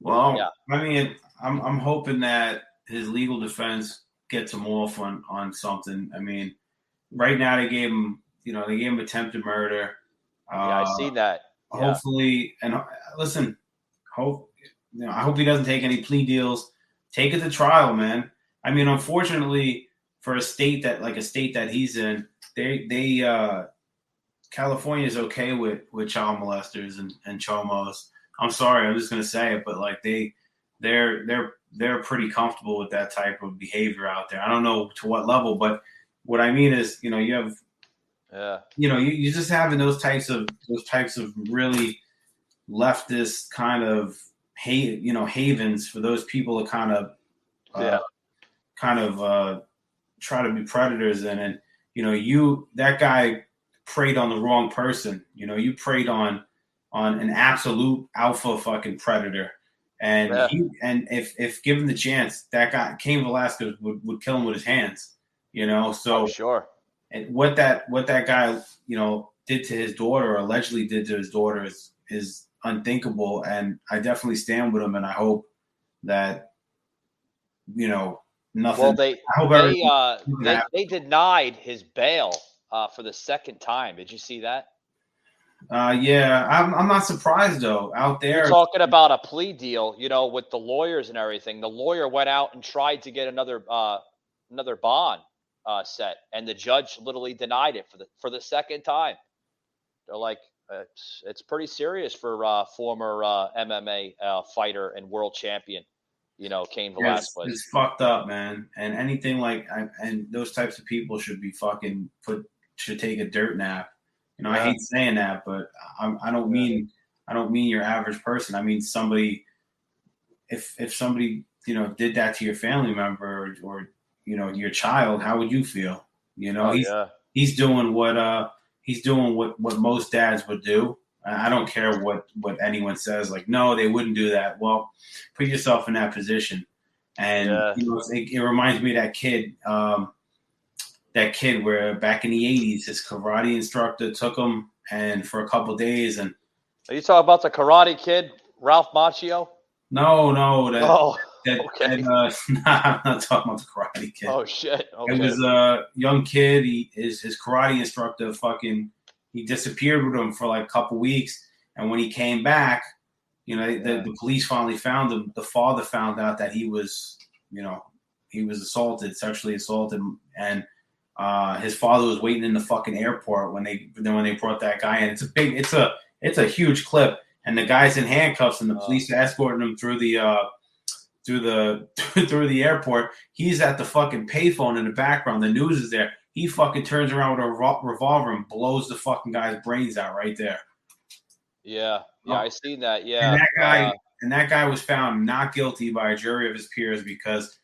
Well, yeah. I mean, I'm hoping that his legal defense gets him off on something. I mean, right now they gave him attempted murder. I seen that. Yeah. Hopefully, and listen, I hope he doesn't take any plea deals. Take it to trial, man. I mean, unfortunately, for a state that he's in, they California is okay with child molesters and chomos. I'm sorry, I'm just gonna say it, but like they're pretty comfortable with that type of behavior out there. I don't know to what level, but what I mean is, you have, you just having those types of really leftist kind of havens for those people to kind of try to be predators in. And that guy preyed on the wrong person. You preyed on an absolute alpha fucking predator. And if given the chance, that guy Cain Velasquez would kill him with his hands. So sure. And what that guy did to his daughter, or allegedly did to his daughter, is unthinkable. And I definitely stand with him, and I hope that nothing. Well, they denied his bail for the second time. Did you see that? Yeah, I'm not surprised though. Out there, you're talking about a plea deal, with the lawyers and everything. The lawyer went out and tried to get another bond set, and the judge literally denied it for the second time. They're like, it's pretty serious for former MMA fighter and world champion, Cain Velasquez. It's fucked up, man. And anything and those types of people should be should take a dirt nap. I hate saying that, but I don't mean your average person. I mean somebody. If somebody did that to your family member or your child, how would you feel? He's doing what most dads would do. I don't care what anyone says. Like, no, they wouldn't do that. Well, put yourself in that position, and it reminds me of that kid. That kid where back in the 80s, his karate instructor took him and for a couple of days. And are you talking about the karate kid, Ralph Macchio? No. Okay. I'm not talking about the karate kid. Oh shit. Okay. It was a young kid. His karate instructor he disappeared with him for like a couple weeks. And when he came back, the police finally found him. The father found out that he was sexually assaulted, and his father was waiting in the fucking airport when they brought that guy in. It's a huge clip, and the guy's in handcuffs, and the police are escorting him through the airport. He's at the fucking payphone in the background. The news is there. He fucking turns around with a revolver and blows the fucking guy's brains out right there. Yeah, I seen that. Yeah, and that guy was found not guilty by a jury of his peers because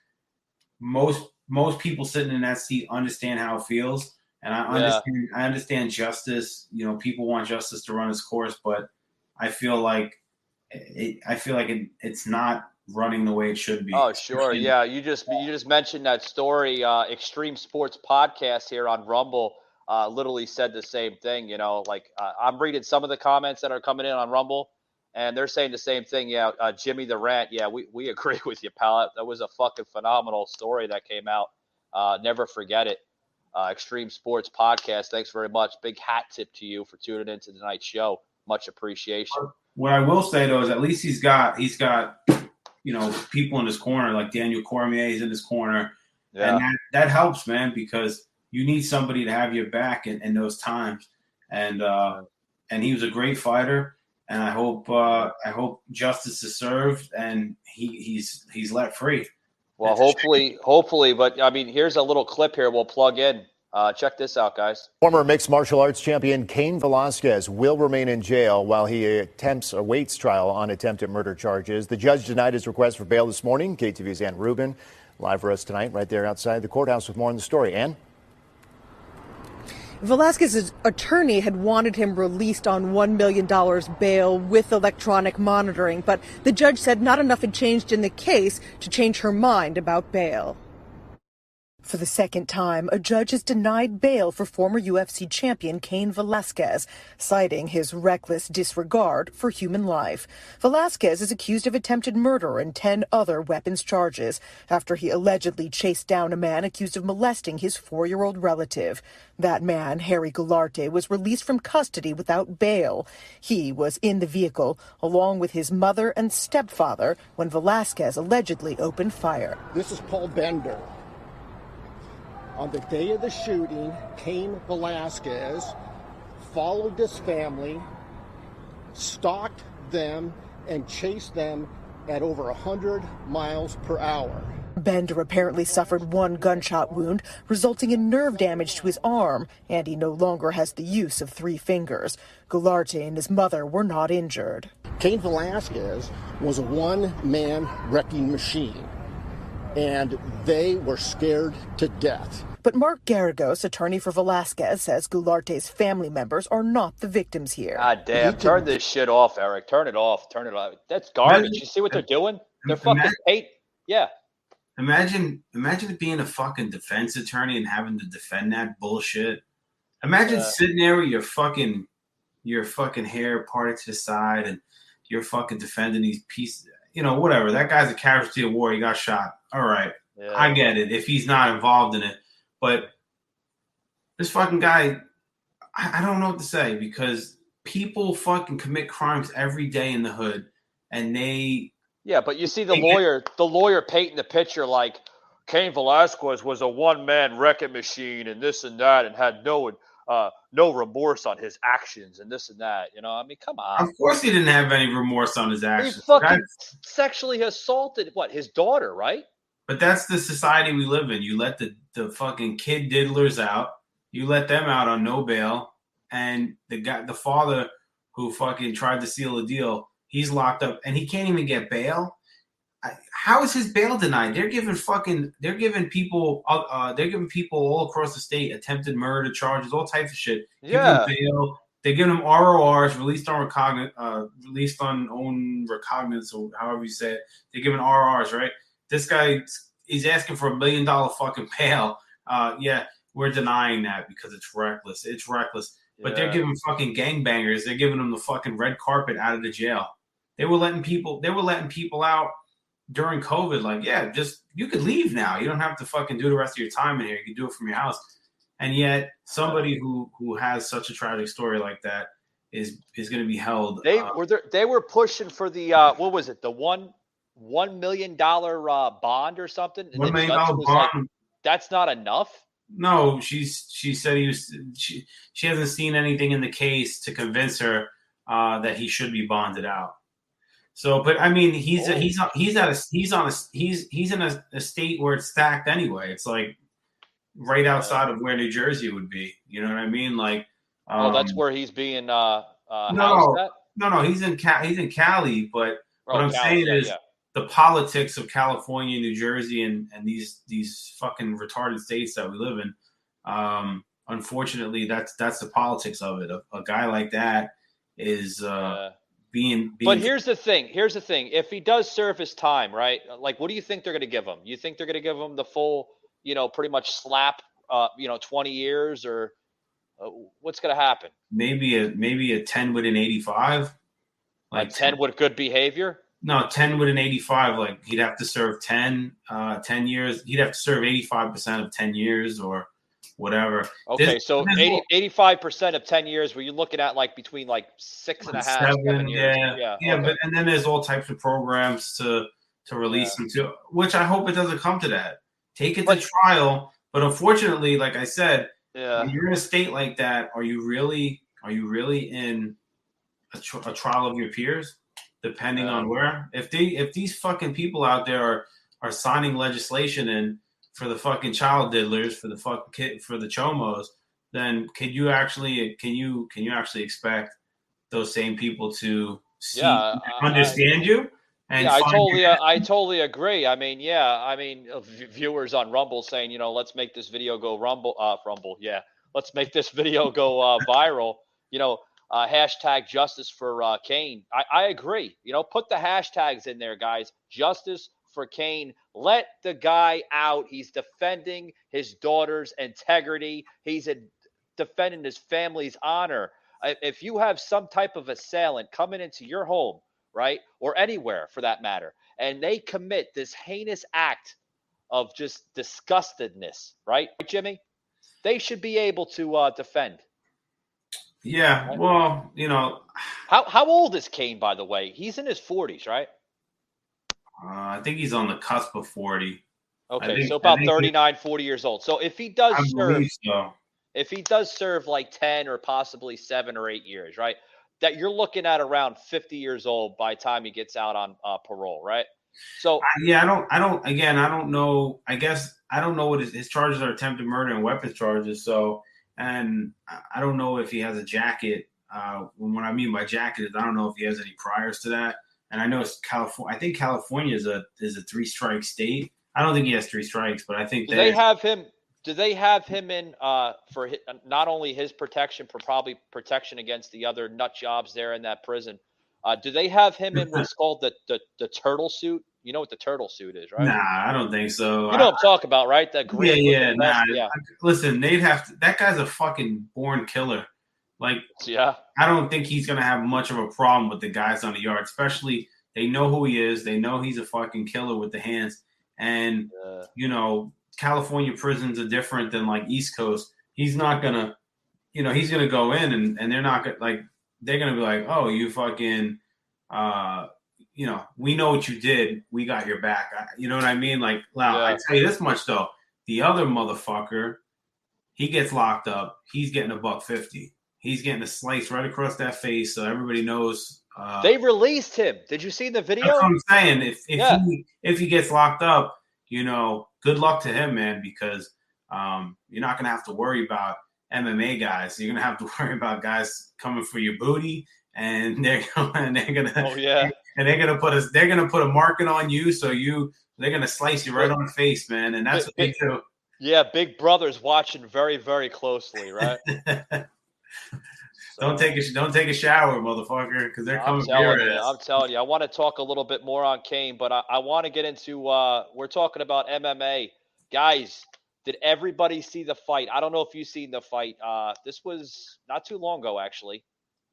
most people sitting in that seat understand how it feels, and I understand justice. People want justice to run its course, but I feel like it's not running the way it should be. Oh, sure, yeah. You just mentioned that story. Extreme Sports Podcast here on Rumble literally said the same thing. I'm reading some of the comments that are coming in on Rumble, and they're saying the same thing. Yeah, Jimmy'The Rant. Yeah, we agree with you, pal. That was a fucking phenomenal story that came out. Never forget it. Extreme Sports Podcast. Thanks very much. Big hat tip to you for tuning into tonight's show. Much appreciation. What I will say though is at least he's got people in his corner, like Daniel Cormier is in his corner, and that helps, man, because you need somebody to have your back in those times. And he was a great fighter. And I hope justice is served and he's let free. Well, hopefully. But, I mean, here's a little clip here we'll plug in. Check this out, guys. Former mixed martial arts champion Cain Velasquez will remain in jail while he awaits trial on attempted murder charges. The judge denied his request for bail this morning. KTV's Ann Rubin live for us tonight right there outside the courthouse with more on the story. Ann? Velasquez's attorney had wanted him released on $1 million bail with electronic monitoring, but the judge said not enough had changed in the case to change her mind about bail. For the second time, a judge has denied bail for former UFC champion Cain Velasquez, citing his reckless disregard for human life. Velasquez is accused of attempted murder and 10 other weapons charges after he allegedly chased down a man accused of molesting his 4-year-old relative. That man, Harry Goularte, was released from custody without bail. He was in the vehicle along with his mother and stepfather when Velasquez allegedly opened fire. This is Paul Bender. On the day of the shooting, Cain Velasquez followed this family, stalked them, and chased them at over 100 miles per hour. Bender apparently suffered one gunshot wound, resulting in nerve damage to his arm, and he no longer has the use of 3 fingers. Goularte and his mother were not injured. Cain Velasquez was a one-man wrecking machine, and they were scared to death. But Mark Garagos, attorney for Velasquez, says Goularte's family members are not the victims here. God damn, turn this shit off, Eric. Turn it off. Turn it off. That's garbage. You see what they're doing? They're fucking hate. Yeah. Imagine being a fucking defense attorney and having to defend that bullshit. Imagine sitting there with your fucking hair parted to the side and you're fucking defending these pieces. You know, whatever. That guy's a casualty of war. He got shot. All right. Yeah. I get it if he's not involved in it. But this fucking guy, I don't know what to say, because people fucking commit crimes every day in the hood, and they... Yeah, but you see the lawyer painting the picture like Cain Velasquez was a one-man wrecking machine and this and that and had no remorse on his actions and this and that. You know, I mean, come on. Of course he didn't have any remorse on his actions. He fucking sexually assaulted, his daughter, right? But that's the society we live in. You let the fucking kid diddlers out. You let them out on no bail. And the father who fucking tried to seal the deal, he's locked up and he can't even get bail. How is his bail denied? They're giving people all across the state attempted murder charges, all types of shit. Yeah. Bail. They give them RORs, released on own recognizance, or however you say it. They're giving RORs, right? This guy is asking for $1 million fucking bail. Yeah, we're denying that because it's reckless. It's reckless. But they're giving fucking gangbangers. They're giving them the fucking red carpet out of the jail. They were letting people out during COVID. Like, yeah, just you could leave now. You don't have to fucking do the rest of your time in here. You can do it from your house. And yet, somebody who has such a tragic story like that is going to be held. They were pushing for the what was it? The $1 million bond or something. And $1 million bond. Like, that's not enough. No, she said she hasn't seen anything in the case to convince her that he should be bonded out. So, but I mean, he's in a state where it's stacked anyway. It's like right outside of where New Jersey would be. You know what I mean? Like, that's where he's being housed at? No, he's in Cali. But what I'm saying is the politics of California, New Jersey, and these fucking retarded states that we live in. Unfortunately, that's the politics of it. A guy like that is being. But here's the thing. If he does serve his time, right? Like, what do you think they're going to give him? You think they're going to give him the full, pretty much slap, 20 years, or what's going to happen? Maybe a 10 with an 85. Like 10 with good behavior? No, 10 with an 85. Like, he'd have to serve 10 years. He'd have to serve 85% of 10 years or whatever. Okay, so 85% of 10 years, were you looking at like between like 6.5, 7 years? Yeah. Okay. But and then there's all types of programs to release them to, which I hope it doesn't come to that. Take it to trial. But unfortunately, like I said, when you're in a state like that, are you really in a trial of your peers? Depending on where, if these fucking people out there are signing legislation in for the fucking child diddlers, for the fucking kid, for the chomos, then can you actually expect those same people to understand you? And I totally agree. I mean, viewers on Rumble saying, let's make this video go Rumble. Yeah, let's make this video go viral. Hashtag justice for Cain. I agree. Put the hashtags in there, guys. Justice for Cain. Let the guy out. He's defending his daughter's integrity. He's defending his family's honor. If you have some type of assailant coming into your home, right, or anywhere for that matter, and they commit this heinous act of just disgustedness, right, Jimmy? They should be able to defend. Yeah, well, How old is Cain, by the way? He's in his 40s, right? I think he's on the cusp of 40. Okay, so about 39, 40 years old. So if he does serve like 10 or possibly 7 or 8 years, right, that you're looking at around 50 years old by the time he gets out on parole, right? So I don't know. I guess I don't know what his charges are: attempted murder and weapons charges. So, and I don't know if he has a jacket. What I mean by jacket is I don't know if he has any priors to that. And I know it's California. I think California is a 3-strike state. I don't think he has 3 strikes, but I think do they have him in for not only his protection, for probably protection against the other nut jobs there in that prison? Do they have him in what's called the turtle suit? You know what the turtle suit is, right? Nah, I don't think so. You know what I'm talking about, right? That green. Yeah. Yeah. Listen, they'd have to. That guy's a fucking born killer. Like, yeah. I don't think he's gonna have much of a problem with the guys on the yard. Especially, they know who he is. They know he's a fucking killer with the hands. And California prisons are different than like East Coast. He's not gonna, he's gonna go in and they're not gonna they're gonna be like, oh, you fucking, we know what you did. We got your back. You know what I mean? Like, wow, I tell you this much though. The other motherfucker, he gets locked up. He's getting $150. He's getting a slice right across that face, so everybody knows. They released him. Did you see the video? That's what I'm saying. If he gets locked up, good luck to him, man, because you're not gonna have to worry about MMA guys. You're gonna have to worry about guys coming for your booty, and they're gonna put a marking on you, so they're gonna slice you right on the face, man, and that's what they do. Yeah, Big Brother's watching very, very closely, right? Don't take a shower, motherfucker, because they're coming for your ass. I'm telling you, I want to talk a little bit more on Kane, but I want to get into we're talking about MMA. Guys, did everybody see the fight? I don't know if you've seen the fight. This was not too long ago, actually.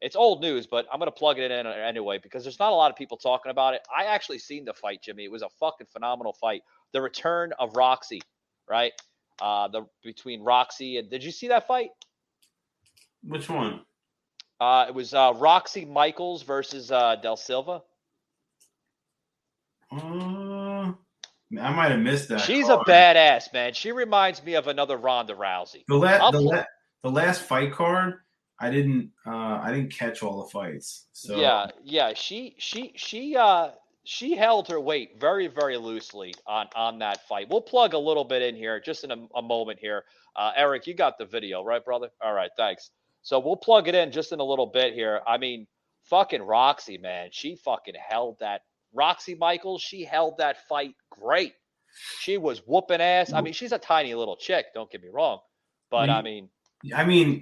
It's old news, but I'm going to plug it in anyway because there's not a lot of people talking about it. I actually seen the fight, Jimmy. It was a fucking phenomenal fight. The return of Roxy, right? Between Roxy and – did you see that fight? Which one? It was Roxy Michaels versus Del Silva. I might have missed that. She's a badass, man. She reminds me of another Ronda Rousey. The last fight card, I didn't catch all the fights. So yeah. She held her weight very, very loosely on that fight. We'll plug a little bit in here, just in a moment here. Eric, you got the video, right, brother? All right, thanks. So we'll plug it in just in a little bit here. I mean, fucking Roxy, man. She fucking held that. Roxy Michaels, she held that fight great. She was whooping ass. I mean, she's a tiny little chick, don't get me wrong. But I mean,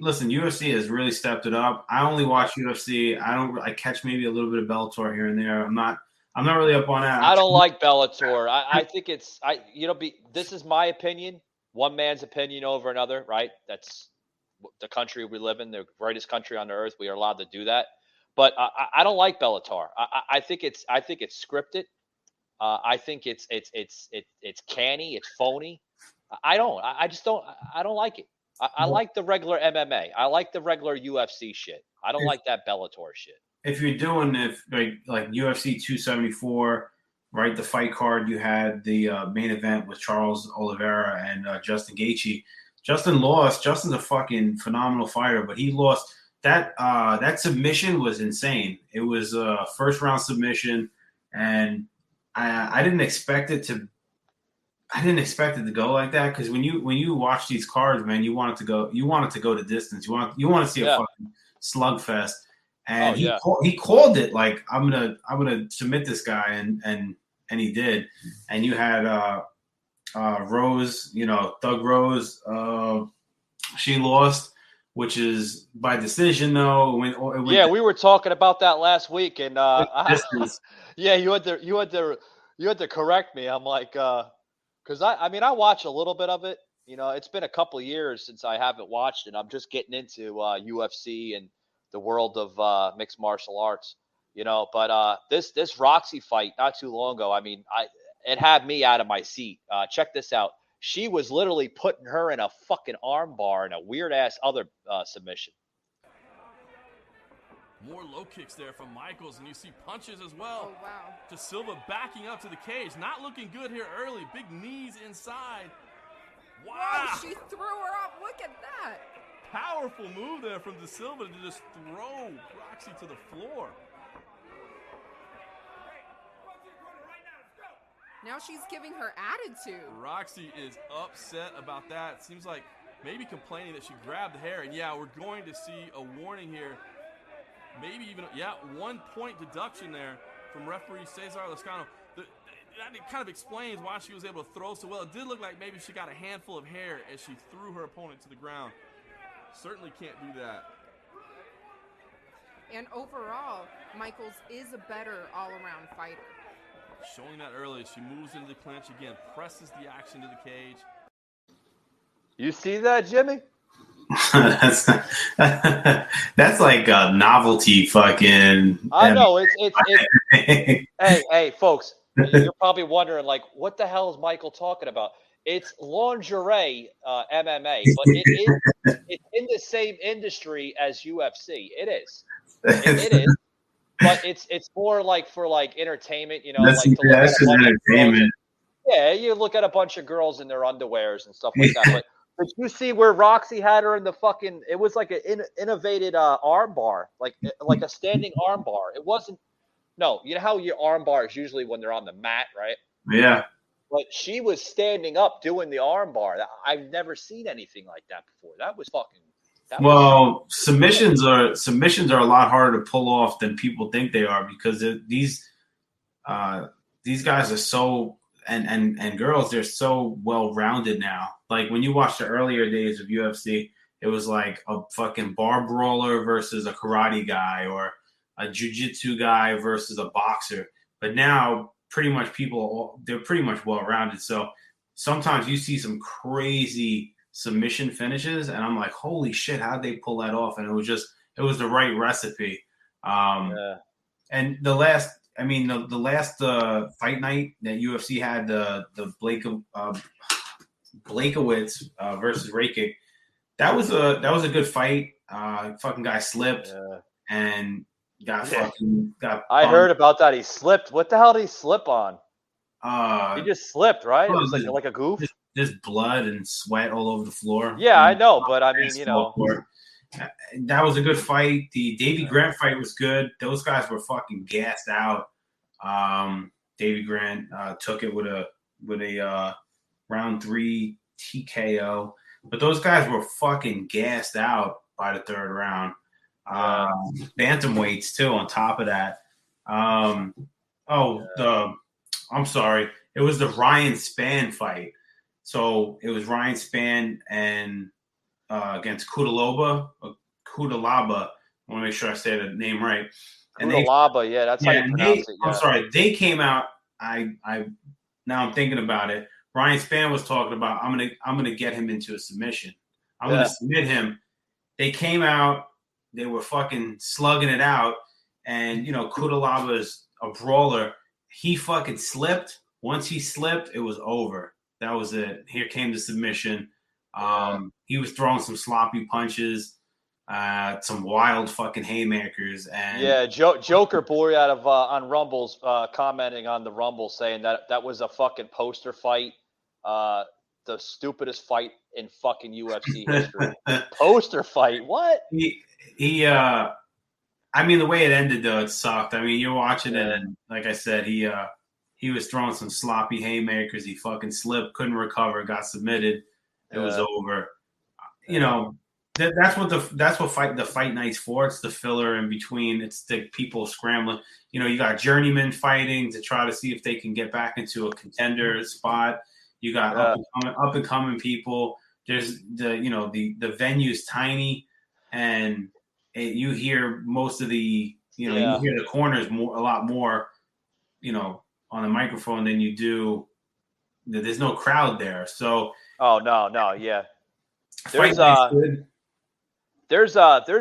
listen, UFC has really stepped it up. I only watch UFC. I catch maybe a little bit of Bellator here and there. I'm not really up on that. I don't like Bellator. I think it's this is my opinion. One man's opinion over another, right? That's the country we live in, the greatest country on the earth. We are allowed to do that. But I don't like Bellator. I think it's scripted. I think it's canny. It's phony. I don't like it. I like the regular MMA. I like the regular UFC shit. I don't like that Bellator shit. If you're doing like UFC 274, right? The fight card, you had the main event with Charles Oliveira and Justin Gaethje. Justin lost. Justin's a fucking phenomenal fighter, but he lost. That submission was insane. It was a first round submission, and I didn't expect it to. I didn't expect it to go like that because when you watch these cards, man, you want it to go. You want it to go to distance. You want to see a fucking slugfest. And he called it like I'm gonna submit this guy, and he did. And you had Rose, Thug Rose. She lost, which is by decision though. We were talking about that last week, and you had to correct me. I'm like, because I watch a little bit of it. It's been a couple of years since I haven't watched it. I'm just getting into UFC and the world of mixed martial arts, but this Roxy fight not too long ago, I mean, it had me out of my seat. Check this out. She was literally putting her in a fucking arm bar and a weird ass other submission. More low kicks there from Michaels, and you see punches as well. Oh, wow. De Silva backing up to the cage. Not looking good here early. Big knees inside. Wow. Whoa, she threw her up. Look at that. Powerful move there from De Silva to just throw Roxy to the floor. Now she's giving her attitude. Roxy is upset about that. Seems like maybe complaining that she grabbed the hair. And yeah, we're going to see a warning here. Maybe even, 1 point deduction there from referee Cesar Lascano. That kind of explains why she was able to throw so well. It did look like maybe she got a handful of hair as she threw her opponent to the ground. Certainly can't do that. And overall, Michaels is a better all-around fighter. Showing that early. She moves into the clinch again, presses the action to the cage. You see that, Jimmy? that's like a novelty fucking. I know it's hey folks, you're probably wondering like what the hell is Michael talking about? It's lingerie MMA, but it's in the same industry as UFC. It is. It is. But it's more like for like entertainment, That's like to look at a bunch entertainment. you look at a bunch of girls in their underwears and stuff like that. But you see where Roxy had her in the fucking? It was like an innovated arm bar, like a standing arm bar. It wasn't. No, you know how your arm bar is usually when they're on the mat, right? Yeah. But she was standing up doing the arm bar. I've never seen anything like that before. That was fucking. Submissions are a lot harder to pull off than people think they are because these guys are so and girls, they're so well rounded now. Like when you watch the earlier days of UFC, it was like a fucking bar brawler versus a karate guy or a jiu-jitsu guy versus a boxer. But now pretty much they're pretty much well rounded. So sometimes you see some crazy submission finishes and I'm like, holy shit, how'd they pull that off? And it was the right recipe. And the last fight night that UFC had, the Blachowicz versus Rakic, that was a good fight. Fucking guy slipped and got. I heard about that. He slipped. What the hell did he slip on? He just slipped, right? It was like a goof. There's blood and sweat all over the floor. Yeah, I know, but I mean, that was a good fight. The Davey Grant fight was good. Those guys were fucking gassed out. Davey Grant took it with a round 3 TKO, but those guys were fucking gassed out by the third round. Bantamweights too. On top of that, I'm sorry, it was the Ryan Spann fight. So it was Ryan Spann and against Kudalaba. I want to make sure I say the name right. Kudalaba, that's how you pronounce it. Yeah. I'm sorry, they came out. Now I'm thinking about it. Ryan Spann was talking about I'm gonna get him into a submission. I'm gonna submit him. They came out. They were fucking slugging it out, and Kudalaba's a brawler. He fucking slipped. Once he slipped, it was over. That was it. Here came the submission. He was throwing some sloppy punches, some wild fucking haymakers, and Joker boy out of on Rumbles commenting on the Rumble saying that was a fucking poster fight, the stupidest fight in fucking UFC history. Poster fight? What? I mean, the way it ended though, it sucked. I mean, you're watching it, and like I said, he was throwing some sloppy haymakers. He fucking slipped, couldn't recover, got submitted. It was over. That's what the fight night's for. It's the filler in between. It's the people scrambling. You got journeymen fighting to try to see if they can get back into a contender spot. You got up and coming people. There's the venue's tiny, and you hear most of the you hear the corners a lot more on the microphone than you do. There's no crowd there, so. Oh no, yeah. There's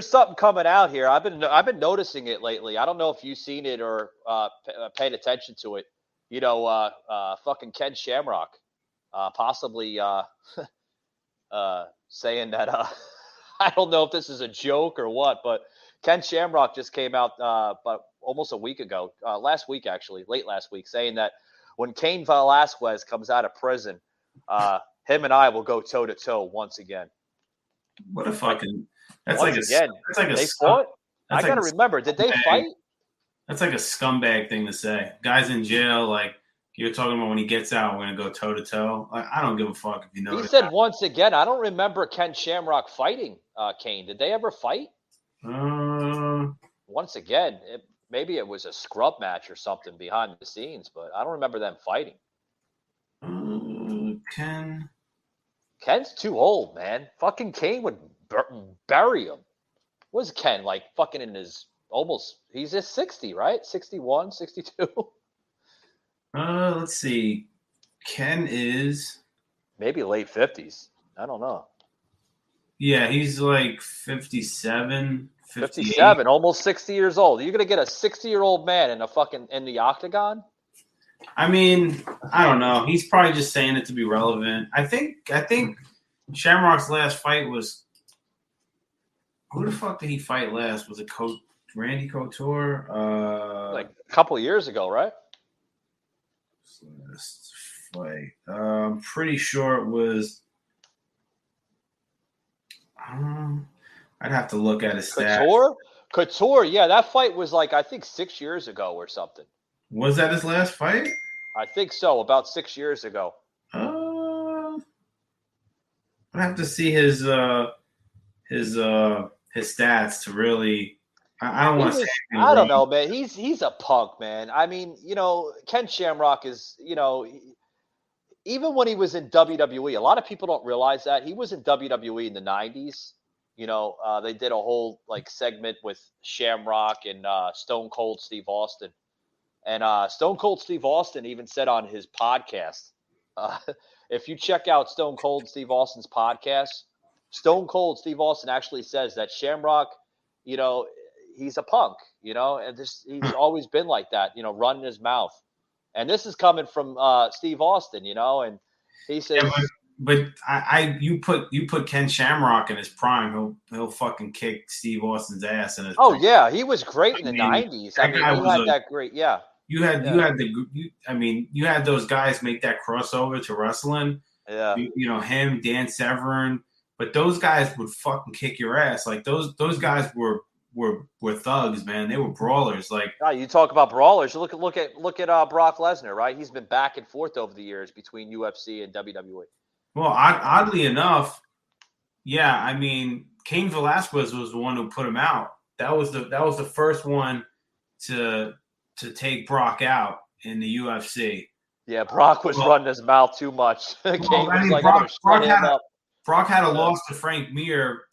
something coming out here. I've been noticing it lately. I don't know if you've seen it or paid attention to it. Fucking Ken Shamrock, possibly saying that. I don't know if this is a joke or what, but Ken Shamrock just came out about almost a week ago, last week actually, late last week, saying that when Cain Velasquez comes out of prison, him and I will go toe to toe once again. What a fucking. That's once like again. That's like they fought. I gotta remember. Did they fight? That's like a scumbag thing to say. Guys in jail, like You're talking about when he gets out, we're going to go toe-to-toe? Like, I don't give a fuck if you know. He said once again, I don't remember Ken Shamrock fighting Kane. Did they ever fight? Once again, maybe it was a scrub match or something behind the scenes, but I don't remember them fighting. Ken's too old, man. Fucking Kane would bury him. What's Ken, like fucking in his almost, he's at 60, right? 61, 62? Let's see. Ken is maybe late 50s. I don't know. Yeah, he's like 57, 57, almost 60 years old. You're gonna get a 60-year-old man in the octagon? I mean, I don't know. He's probably just saying it to be relevant. I think Shamrock's last fight was, who the fuck did he fight last? Was it Randy Couture? Like a couple of years ago, right? Last fight. I'm pretty sure it was. I'd have to look at his stats. Couture, yeah, that fight was like, I think 6 years ago or something. Was that his last fight? I think so, about 6 years ago. I'd have to see his stats to really. I don't want to say. I don't know, man. He's a punk, man. I mean, Ken Shamrock is, even when he was in WWE, a lot of people don't realize that he was in WWE in the 90s. They did a whole segment with Shamrock and Stone Cold Steve Austin. And Stone Cold Steve Austin even said on his podcast, if you check out Stone Cold Steve Austin's podcast, Stone Cold Steve Austin actually says that Shamrock, he's a punk, and he's always been like that, running his mouth. And this is coming from Steve Austin, and he says, but you put Ken Shamrock in his prime, he'll fucking kick Steve Austin's ass in his prime. Yeah, he was great in the 90s. He had that great, yeah. You had those guys make that crossover to wrestling. Yeah. Him, Dan Severn, but those guys would fucking kick your ass. Like those guys were thugs, man. They were brawlers. Like, you talk about brawlers. Look at Brock Lesnar, right? He's been back and forth over the years between UFC and WWE. Well, oddly enough, yeah. I mean, Cain Velasquez was the one who put him out. That was the first one to take Brock out in the UFC. Yeah, Brock was running his mouth too much. Brock had a loss to Frank Mir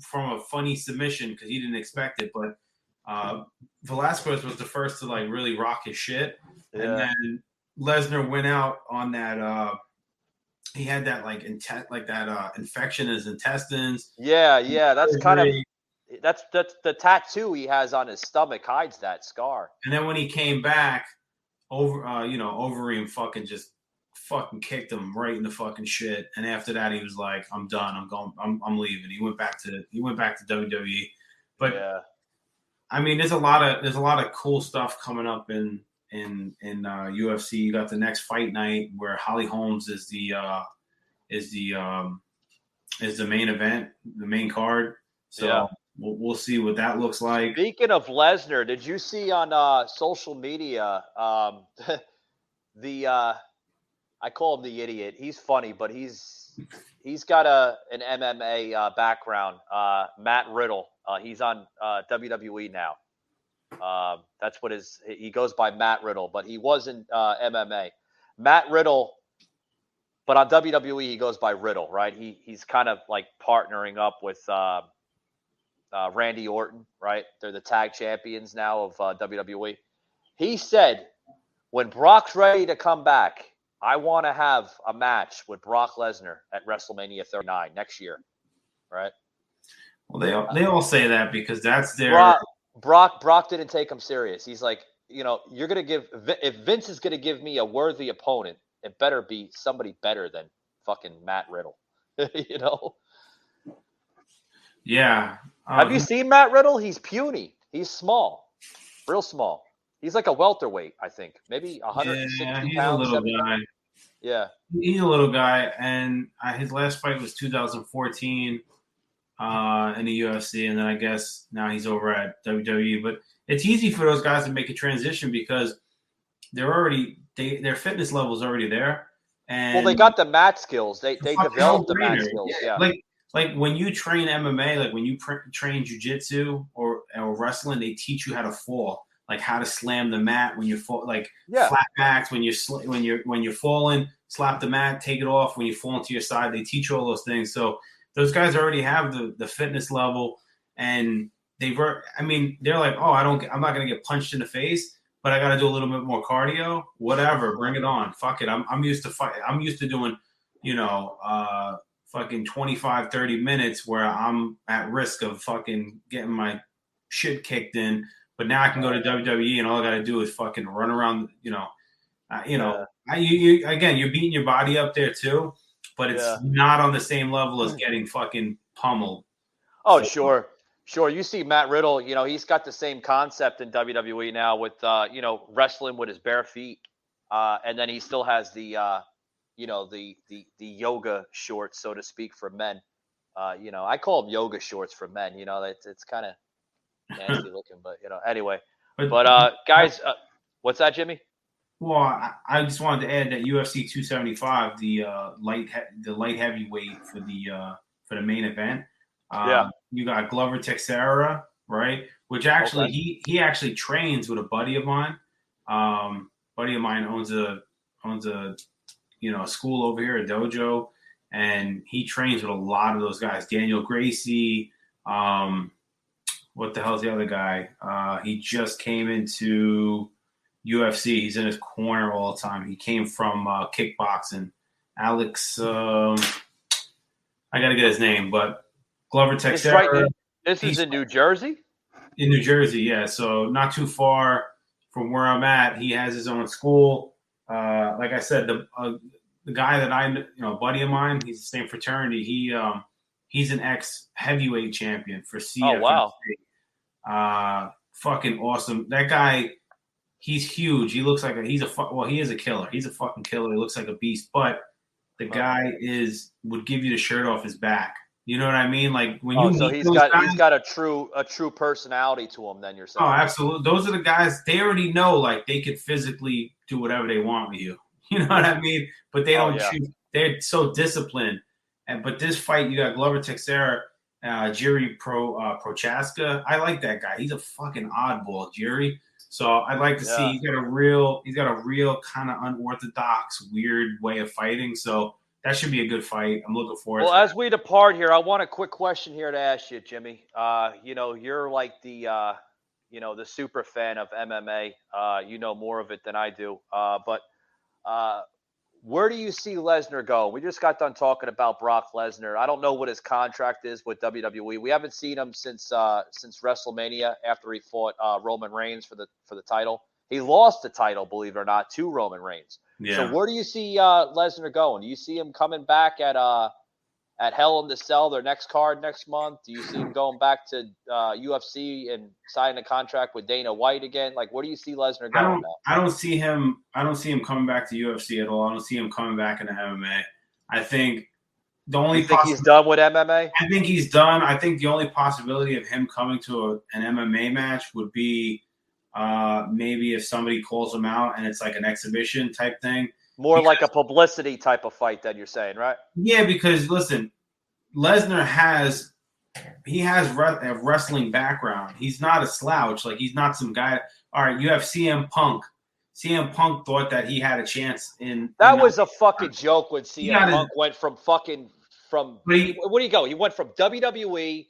from a funny submission because he didn't expect it, but Velasquez was the first to really rock his shit, and then Lesnar went out on that. He had that infection in his intestines. Yeah, that's kind of that's the tattoo he has on his stomach hides that scar. And then when he came back, Overeem fucking kicked him right in the fucking shit. And after that, he was like, "I'm done. I'm going. I'm leaving." He went back to WWE. But yeah. I mean, there's a lot of cool stuff coming up in UFC. You got the next fight night where Holly Holmes is the main event, the main card. So we'll see what that looks like. Speaking of Lesnar, did you see on social media I call him the idiot. He's funny, but he's got an MMA background. Matt Riddle. He's on WWE now. That's what he goes by, Matt Riddle, but he was in MMA. Matt Riddle, but on WWE he goes by Riddle, right? He's kind of like partnering up with Randy Orton, right? They're the tag champions now of WWE. He said, when Brock's ready to come back, I want to have a match with Brock Lesnar at WrestleMania 39 next year, right? Well, they all say that because that's their Brock didn't take him serious. He's like, you're gonna if Vince is gonna give me a worthy opponent, it better be somebody better than fucking Matt Riddle, Yeah. Have you seen Matt Riddle? He's puny. He's small, real small. He's like a welterweight, I think. Maybe 160 pounds. He's a little guy. Yeah. He's a little guy, and his last fight was 2014 in the UFC, and then I guess now he's over at WWE. But it's easy for those guys to make a transition because their fitness level is already there. And well, they got the mat skills. They developed the mat no-brainer. skills. Yeah. Like when you train MMA, like when you train jiu-jitsu or wrestling, they teach you how to fall, like how to slam the mat when you fall, like flat backs when you're falling, slap the mat, take it off when you fall into your side. They teach you all those things. So those guys already have the fitness level, and they're like, oh, I'm not gonna get punched in the face, but I got to do a little bit more cardio. Whatever, bring it on. Fuck it. I'm used to fight. I'm used to doing, fucking 25, 30 minutes where I'm at risk of fucking getting my shit kicked in. But now I can go to WWE and all I got to do is fucking run around, again, you're beating your body up there too, but it's not on the same level as getting fucking pummeled. Oh, sure. Sure. You see Matt Riddle, he's got the same concept in WWE now with, wrestling with his bare feet. And then he still has the yoga shorts, so to speak, for men. I call them yoga shorts for men. It's kind of nasty looking, but anyway. But guys, what's that, Jimmy? Well, I just wanted to add that UFC 275, the light heavyweight for the main event. You got Glover Teixeira, right? Which actually he actually trains with a buddy of mine. Buddy of mine owns a school over here, a dojo, and he trains with a lot of those guys. Daniel Gracie, what the hell's the other guy? He just came into UFC. He's in his corner all the time. He came from kickboxing. Alex, I got to get his name, but Glover Teixeira. This is in New Jersey? In New Jersey, yeah. So not too far from where I'm at. He has his own school. Like I said, the guy that buddy of mine, he's the same fraternity. He's an ex-heavyweight champion for CFMC. Oh, wow. Fucking awesome. That guy, he's huge. He looks like he is a killer. He's a fucking killer. He looks like a beast, but the guy would give you the shirt off his back. You know what I mean? Like when he's got a true personality to him. Then you're saying? Oh, absolutely. Those are the guys. They already know, like they could physically do whatever they want with you. You know what I mean? But they don't choose. They're so disciplined. But this fight, you got Glover Teixeira, Jiri Prochaska. I like that guy. He's a fucking oddball, Jiri. So I'd like to see he's got a real kind of unorthodox, weird way of fighting. So that should be a good fight. I'm looking forward to it. Well, as we depart here, I want a quick question here to ask you, Jimmy. You're like the super fan of MMA. You know more of it than I do. But where do you see Lesnar go? We just got done talking about Brock Lesnar. I don't know what his contract is with WWE. We haven't seen him since WrestleMania after he fought Roman Reigns for the title. He lost the title, believe it or not, to Roman Reigns. Yeah. So where do you see Lesnar going? Do you see him coming back at Hell in the Cell, their next card next month? Do you see him going back to UFC and signing a contract with Dana White again? Like, where do you see Lesnar going now? I don't see him coming back to UFC at all. I don't see him coming back into MMA. I think the only you think he's done with MMA? I think he's done. I think the only possibility of him coming to an MMA match would be maybe if somebody calls him out and it's like an exhibition type thing. More like a publicity type of fight than you're saying, right? Yeah, because listen, Lesnar has a wrestling background. He's not a slouch. Like he's not some guy. All right, you have CM Punk. CM Punk thought that he had a chance in. That was a fucking joke when CM Punk went from where do you go? He went from WWE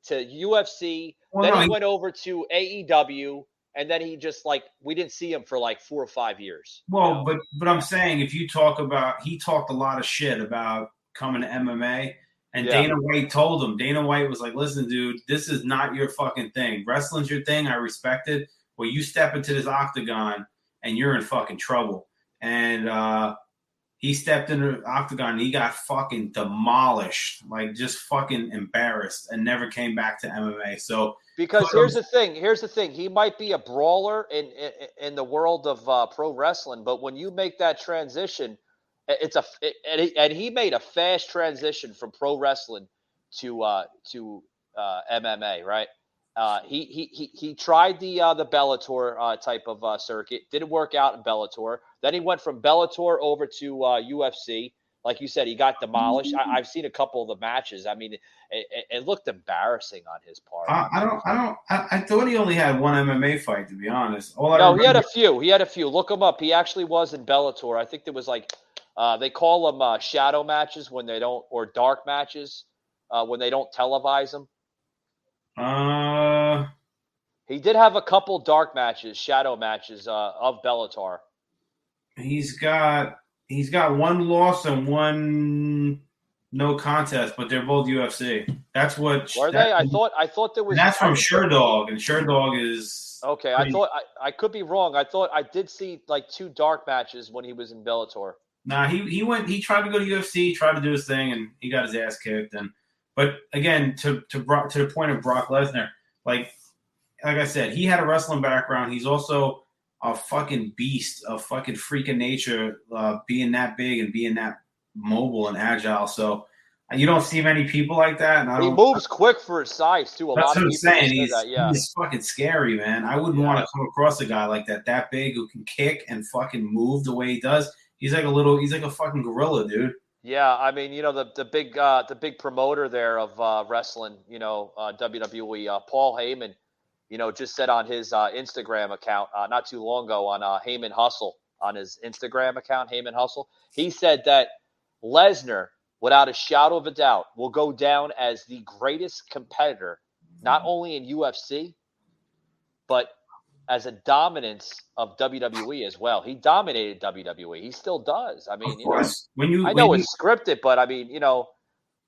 to UFC. He went over to AEW. And then he just we didn't see him for 4 or 5 years. Well, but I'm saying if you talk about, he talked a lot of shit about coming to MMA, and Dana White told him. Dana White was like, "Listen, dude, this is not your fucking thing. Wrestling's your thing. I respect it. Well, you step into this octagon and you're in fucking trouble." And he stepped into the octagon and he got fucking demolished, just fucking embarrassed, and never came back to MMA. So. Because here's the thing. He might be a brawler in the world of pro wrestling, but when you make that transition, and he made a fast transition from pro wrestling to MMA, right? He tried the Bellator type of circuit. Didn't work out in Bellator. Then he went from Bellator over to UFC. Like you said, he got demolished. I've seen a couple of the matches. I mean, it looked embarrassing on his part. I thought he only had one MMA fight, to be honest. No, he had a few. Look him up. He actually was in Bellator. I think there was like they call them shadow matches when they don't, or dark matches when they don't televise them. He did have a couple dark matches, shadow matches of Bellator. He's got one loss and one no contest, but they're both UFC. That's what. Were they? I thought there was. That's from Sherdog, and Sherdog is okay. I thought I could be wrong. I thought I did see like 2 dark matches when he was in Bellator. Nah, he tried to go to UFC, tried to do his thing, and he got his ass kicked. But again, to the point of Brock Lesnar, like I said, he had a wrestling background. He's also a fucking beast, a fucking freak of nature, being that big and being that mobile and agile. So you don't see many people like that. And he moves quick for his size too. That's lot what of I'm people saying. say that. Yeah, he's fucking scary, man. I wouldn't want to come across a guy like that big who can kick and fucking move the way he does. He's like a fucking gorilla, dude. Yeah, I mean, the big promoter there of wrestling, WWE, Paul Heyman, just said on his Instagram account not too long ago on Heyman Hustle, on his Instagram account, Heyman Hustle, he said that Lesnar, without a shadow of a doubt, will go down as the greatest competitor, not only in UFC, but as a dominance of WWE as well. He dominated WWE. He still does. I mean, of course. I know it's scripted, but I mean,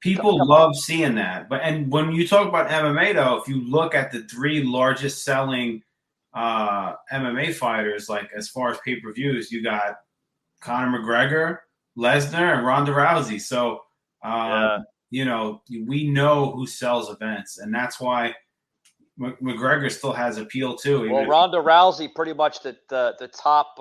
people love seeing that. And when you talk about MMA, though, if you look at the 3 largest selling MMA fighters, like as far as pay-per-views, you got Conor McGregor, Lesnar, and Ronda Rousey. So, we know who sells events, and that's why McGregor still has appeal too. Well, Ronda Rousey, pretty much the top,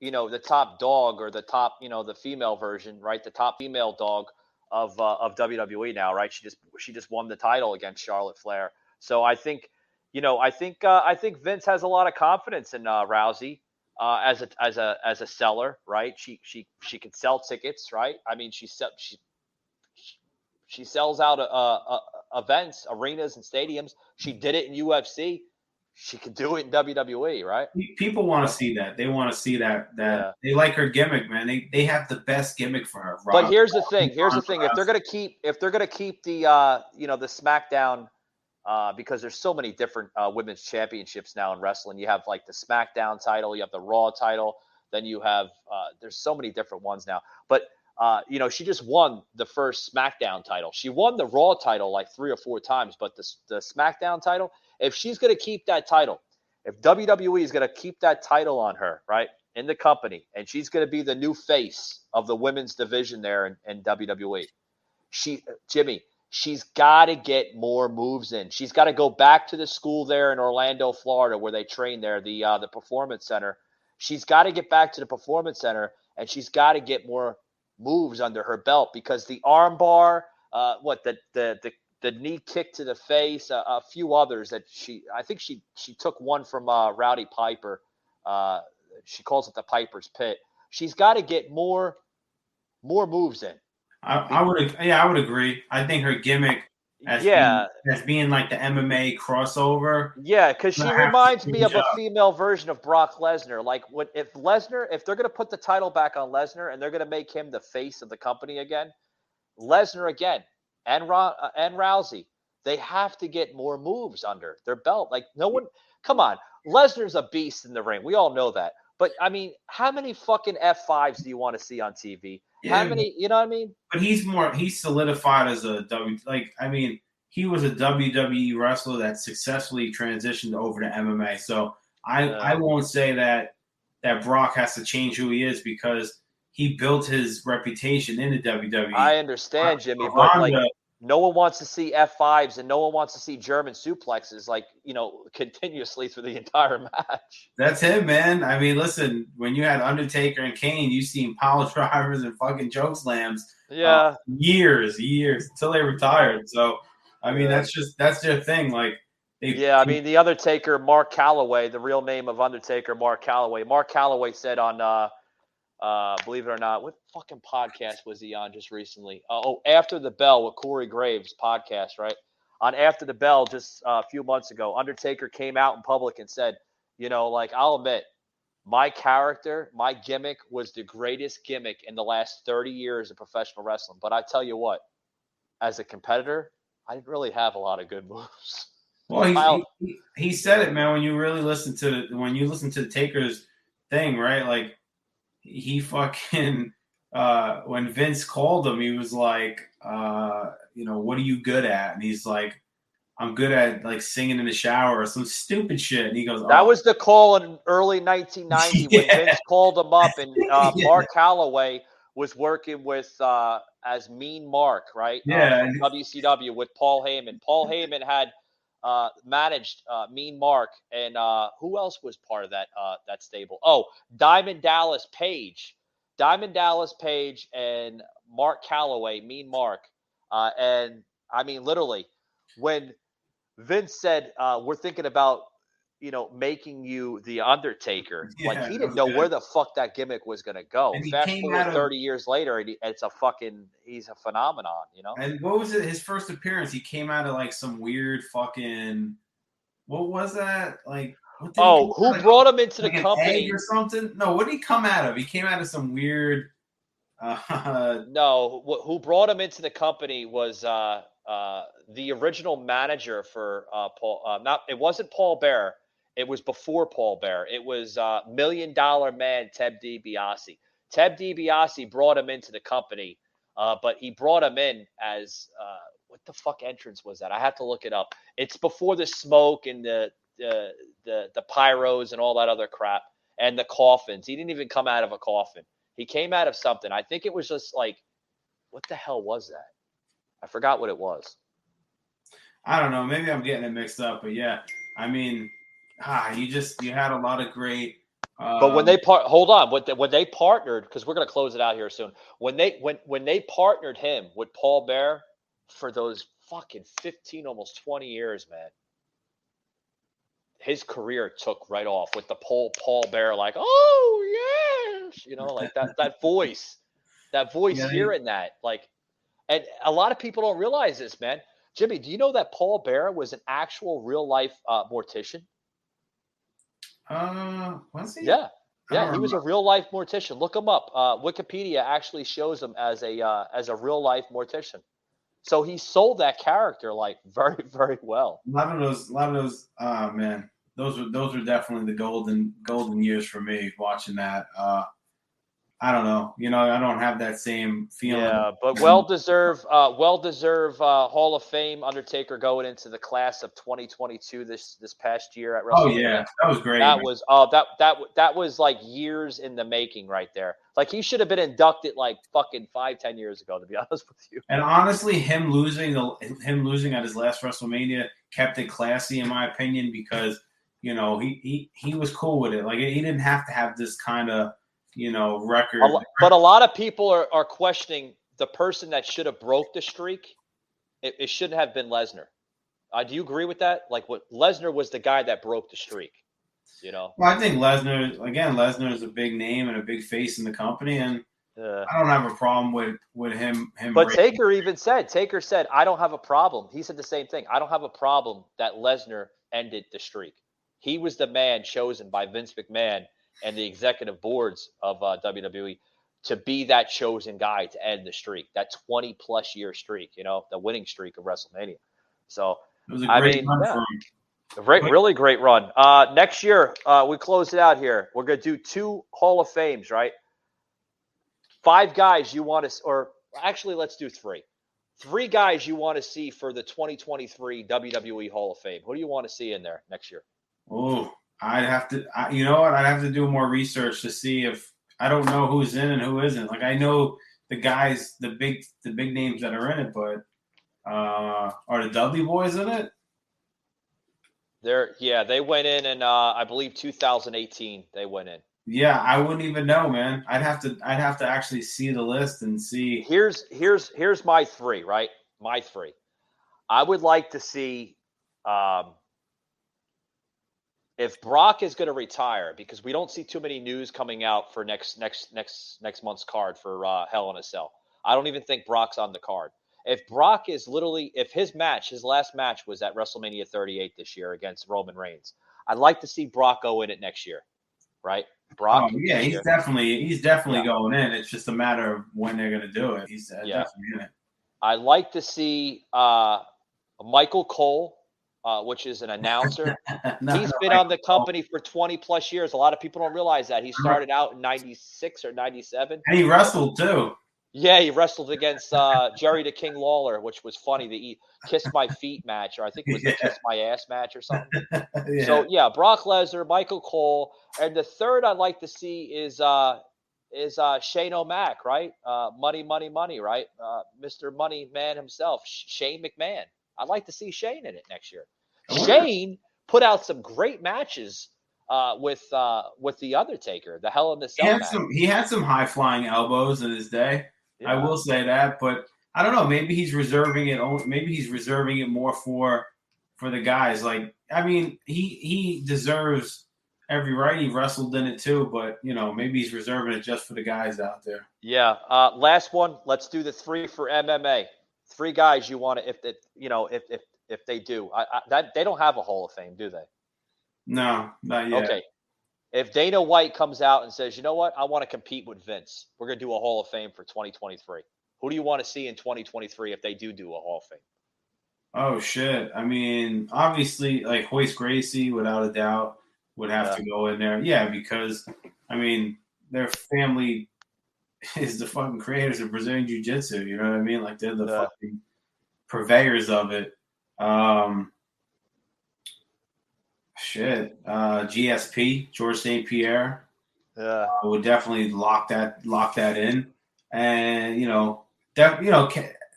the top dog, or the top, the female version, right? The top female dog of WWE now, right? She just won the title against Charlotte Flair. So I think Vince has a lot of confidence in Rousey as a seller, right? She can sell tickets, right? I mean, she sells out events, arenas, and stadiums. She did it in UFC. She could do it in WWE, right? People want to see that. They want to see that. They like her gimmick, man. They have the best gimmick for her. But here's the thing. If they're gonna keep the the SmackDown, because there's so many different women's championships now in wrestling. You have like the SmackDown title, you have the Raw title, then you have there's so many different ones now. But she just won the first SmackDown title. She won the Raw title like 3 or 4 times, but the SmackDown title, if she's going to keep that title, if WWE is going to keep that title on her, right, in the company, and she's going to be the new face of the women's division there in WWE, she's got to get more moves in. She's got to go back to the school there in Orlando, Florida, where they train there, the Performance Center. She's got to get back to the Performance Center, and she's got to get more moves under her belt, because the arm bar, the knee kick to the face, a few others that I think she took one from Rowdy Piper. She calls it the Piper's Pit. She's got to get more moves in. I would agree. I think her gimmick as being like the MMA crossover. Yeah, because she reminds me of a female version of Brock Lesnar. Like if they're going to put the title back on Lesnar and they're going to make him the face of the company again, Lesnar again and Rousey, they have to get more moves under their belt. Like come on, Lesnar's a beast in the ring. We all know that. But I mean, how many fucking F5s do you want to see on TV? Yeah, how many? You know what I mean? But he's solidified as he was a WWE wrestler that successfully transitioned over to MMA. So I won't say that Brock has to change who he is, because he built his reputation in the WWE. I understand, Jimmy, but no one wants to see F5s and no one wants to see German suplexes continuously through the entire match. That's him, man. I mean, listen, when you had Undertaker and Kane, you seen power drivers and fucking choke slams. Years until they retired. So I mean, that's their thing. Like, Yeah, I mean, The Undertaker, Mark Calloway, the real name of Undertaker, Mark Calloway. Mark Calloway said on, believe it or not, what fucking podcast was he on just recently? After the Bell with Corey Graves podcast, right? On After the Bell just a few months ago, Undertaker came out in public and said, I'll admit, my character, my gimmick was the greatest gimmick in the last 30 years of professional wrestling. But I tell you what, as a competitor, I didn't really have a lot of good moves. Well, he said it, man. When you really listen to Taker's thing, right? Like he fucking when Vince called him, he was like, what are you good at? And he's like, I'm good at like singing in the shower or some stupid shit. And he goes, that was the call in early 1990 when Vince called him up, and Mark Calloway was working with as Mean Mark, right? From WCW with Paul Heyman. Paul Heyman had managed Mean Mark, and who else was part of that stable? Diamond Dallas Page and Mark Calloway, Mean Mark, and I mean literally when Vince said we're thinking about making you the Undertaker, like he didn't know where the fuck that gimmick was going to go. Fast forward 30 years later, and he's a phenomenon, And what was it? His first appearance, he came out of like some weird fucking, what was that? Like, who brought him into the company or something? No, what did he come out of? He came out of some weird. No, who brought him into the company was the original manager for Paul. It wasn't Paul Bearer. It was before Paul Bearer. It was $1 Million Man Ted DiBiase. Ted DiBiase brought him into the company, but he brought him in as what the fuck entrance was that? I have to look it up. It's before the smoke and the pyros and all that other crap and the coffins. He didn't even come out of a coffin. He came out of something. I think it was just like, what the hell was that? I forgot what it was. I don't know. Maybe I'm getting it mixed up, but yeah. I mean, you had a lot of great. But when they when they partnered, because we're going to close it out here soon. When they partnered him with Paul Bearer for those fucking 15, almost 20 years, man, his career took right off with the Paul Bearer, like, oh yes, like that voice, hearing that, like, and a lot of people don't realize this, man. Jimmy, do you know that Paul Bearer was an actual real life mortician? Was he? Yeah, he was a real life mortician. Look him up. Wikipedia actually shows him as a real life mortician. So he sold that character like very, very well. A lot of those. Man, those were definitely the golden years for me watching that. I don't know. I don't have that same feeling. Yeah, but well-deserved Hall of Fame Undertaker going into the class of 2022 this past year at WrestleMania. Oh yeah, that was great. That was that was like years in the making right there. Like he should have been inducted like fucking 5-10 years ago, to be honest with you. And honestly, him losing at his last WrestleMania kept it classy, in my opinion, because he was cool with it. Like he didn't have to have this kind of record. But a lot of people are questioning the person that should have broke the streak. It shouldn't have been Lesnar. Do you agree with that? Like, what Lesnar was the guy that broke the streak. Well, I think Lesnar is a big name and a big face in the company, and I don't have a problem with him. But Taker said, I don't have a problem. He said the same thing. I don't have a problem that Lesnar ended the streak. He was the man chosen by Vince McMahon and the executive boards of WWE to be that chosen guy to end the streak, that 20-plus year streak, the winning streak of WrestleMania. So, it was a great run for him. Really great run. Next year, we close it out here. We're going to do 2 Hall of Fames, right? 5 guys you want to – or actually, let's do 3. 3 guys you want to see for the 2023 WWE Hall of Fame. Who do you want to see in there next year? Oh, I'd have to, I'd have to do more research to see if I don't know who's in and who isn't. Like I know the guys, the big names that are in it, but are the Dudley Boys in it? They went in I believe 2018 they went in. Yeah, I wouldn't even know, man. I'd have to actually see the list and see. Here's my 3, right? My 3. I would like to see if Brock is going to retire, because we don't see too many news coming out for next month's card for Hell in a Cell. I don't even think Brock's on the card. If Brock is literally, if his last match was at WrestleMania 38 this year against Roman Reigns, I'd like to see Brock go in it next year, right? Brock. Oh yeah, he's definitely going in. It's just a matter of when they're going to do it. He's definitely in it. I'd like to see Michael Cole, which is an announcer. He's been on the company for 20 plus years. A lot of people don't realize that. He started out in 96 or 97. And he wrestled too. Yeah, he wrestled against Jerry the King Lawler, which was funny. The Kiss My Feet match, or I think it was the Kiss My Ass match or something. So, Brock Lesnar, Michael Cole. And the third I'd like to see is Shane O'Mac, right? Money, right? Mr. Money Man himself, Shane McMahon. I'd like to see Shane in it next year. Shane put out some great matches with the Undertaker, the Hell in the Cell match. He had some high flying elbows in his day. Yeah. I will say that, but I don't know. Maybe he's reserving it. Maybe he's reserving it more for the guys. Like, I mean, he deserves every right. He wrestled in it too, but maybe he's reserving it just for the guys out there. Yeah. Last one. Let's do the 3 for MMA. 3 guys you want to, if they do, that they don't have a Hall of Fame, do they? No, not yet. Okay. If Dana White comes out and says, you know what, I want to compete with Vince, we're going to do a Hall of Fame for 2023. Who do you want to see in 2023 if they do a Hall of Fame? Oh, shit. I mean, obviously, like Hoist Gracie, without a doubt, would have to go in there. Yeah, because, I mean, their family is the fucking creators of Brazilian Jiu-Jitsu. You know what I mean? Like, they're the fucking purveyors of it. GSP, George St. Pierre. Yeah, would definitely lock that in, and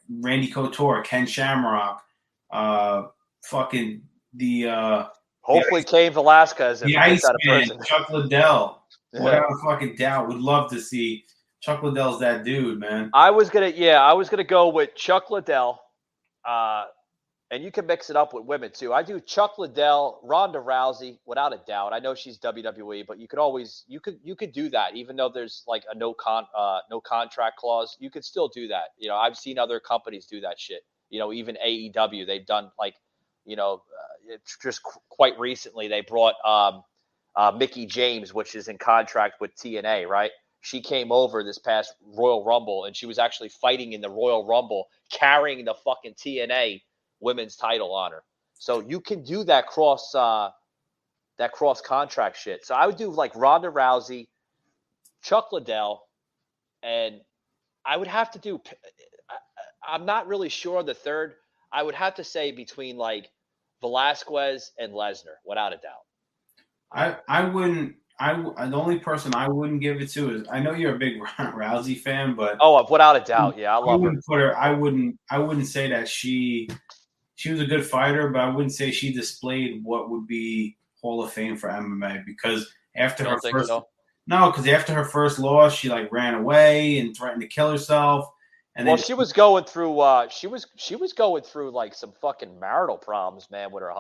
Randy Couture, Ken Shamrock, fucking the hopefully Cain Velasquez, the Iceman, Chuck Liddell. Without a fucking doubt, would love to see Chuck Liddell's that dude, man. I was gonna go with Chuck Liddell. And you can mix it up with women too. I do Chuck Liddell, Ronda Rousey, without a doubt. I know she's WWE, but you could do that, even though there's like a no contract clause. You could still do that. I've seen other companies do that shit. Even AEW, they've done just quite recently they brought Mickie James, which is in contract with TNA, right? She came over this past Royal Rumble, and she was actually fighting in the Royal Rumble, carrying the fucking TNA women's title on her. So you can do that cross contract shit. So I would do like Ronda Rousey, Chuck Liddell, and I would have to do, I'm not really sure on the third. I would have to say between like Velasquez and Lesnar, without a doubt. The only person I wouldn't give it to is, I know you're a big Rousey fan, but without a doubt, yeah, I love her. I wouldn't say that she was a good fighter, but I wouldn't say she displayed what would be Hall of Fame for MMA, because after her first loss, she like ran away and threatened to kill herself. And she was going through she was going through like some fucking marital problems, man, with her.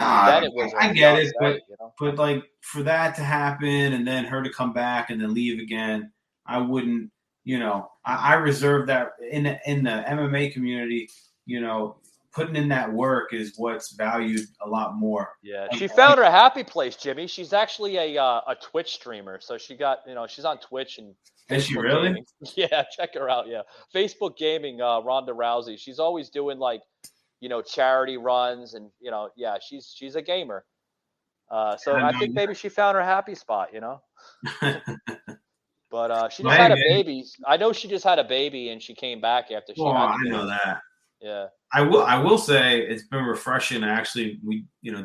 I get it, but like for that to happen and then her to come back and then leave again, I wouldn't. I reserve that in the MMA community. Putting in that work is what's valued a lot more. Yeah, she found her happy place, Jimmy. She's actually a Twitch streamer, so she got she's on Twitch and. Is she really? Gaming. Yeah, check her out. Yeah, Facebook Gaming, Ronda Rousey. She's always doing like, charity runs and she's a gamer. So I think maybe she found her happy spot. But she just had a baby. I know she just had a baby and she came back after she. I know that. Yeah. I will say it's been refreshing. Actually,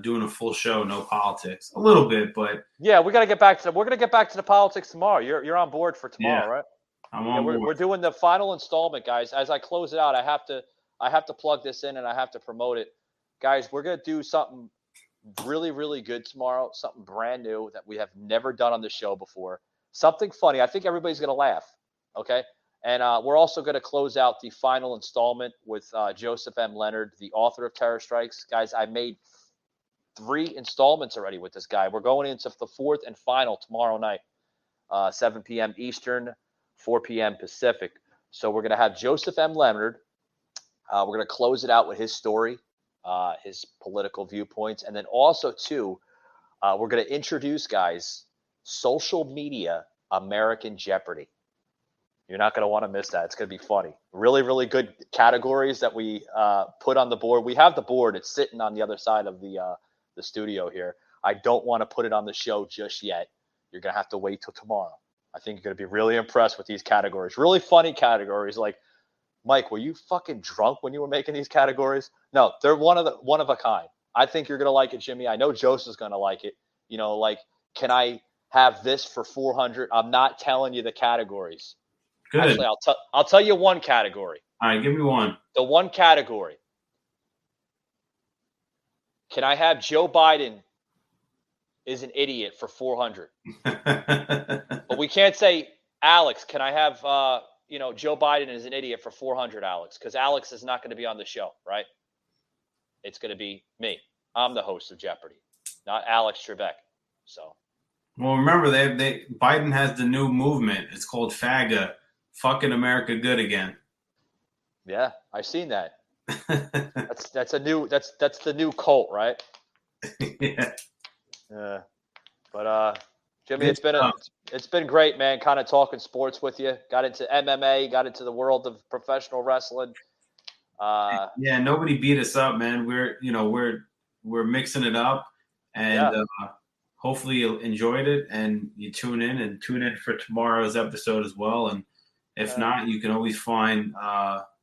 doing a full show, no politics, a little bit, but yeah, we're gonna get back to the politics tomorrow. You're on board for tomorrow, right? I'm on board. We're doing the final installment, guys. As I close it out, I have to plug this in and I have to promote it, guys. We're gonna do something really, really good tomorrow. Something brand new that we have never done on the show before. Something funny. I think everybody's gonna laugh. Okay. And we're also going to close out the final installment with Joseph M. Leonard, the author of Terror Strikes. Guys, I made 3 installments already with this guy. We're going into the 4th and final tomorrow night, 7 p.m. Eastern, 4 p.m. Pacific. So we're going to have Joseph M. Leonard. We're going to close it out with his story, his political viewpoints. And then also, too, we're going to introduce, guys, social media American Jeopardy. You're not going to want to miss that. It's going to be funny. Really, really good categories that we put on the board. We have the board. It's sitting on the other side of the studio here. I don't want to put it on the show just yet. You're going to have to wait till tomorrow. I think you're going to be really impressed with these categories. Really funny categories. Like, Mike, were you fucking drunk when you were making these categories? No, they're one of a kind. I think you're going to like it, Jimmy. I know Joseph's going to like it. You know, like, can I have this for $400? I'm not telling you the categories. Good. Actually, I'll tell you one category. All right, give me one. The one category. Can I have Joe Biden is an idiot for $400? But we can't say, Alex, can I have Joe Biden is an idiot for $400, Alex? Because Alex is not going to be on the show, right? It's going to be me. I'm the host of Jeopardy, not Alex Trebek. So. Well, remember, Biden has the new movement. It's called FAGA. Fucking America good again. Yeah, I've seen that. that's the new cult, right? Yeah. But Jimmy, it's been great, man. Kind of talking sports with you. Got into MMA, got into the world of professional wrestling. Yeah, nobody beat us up, man. We're mixing it up, and hopefully you enjoyed it and you tune in for tomorrow's episode as well. And if not, you can always find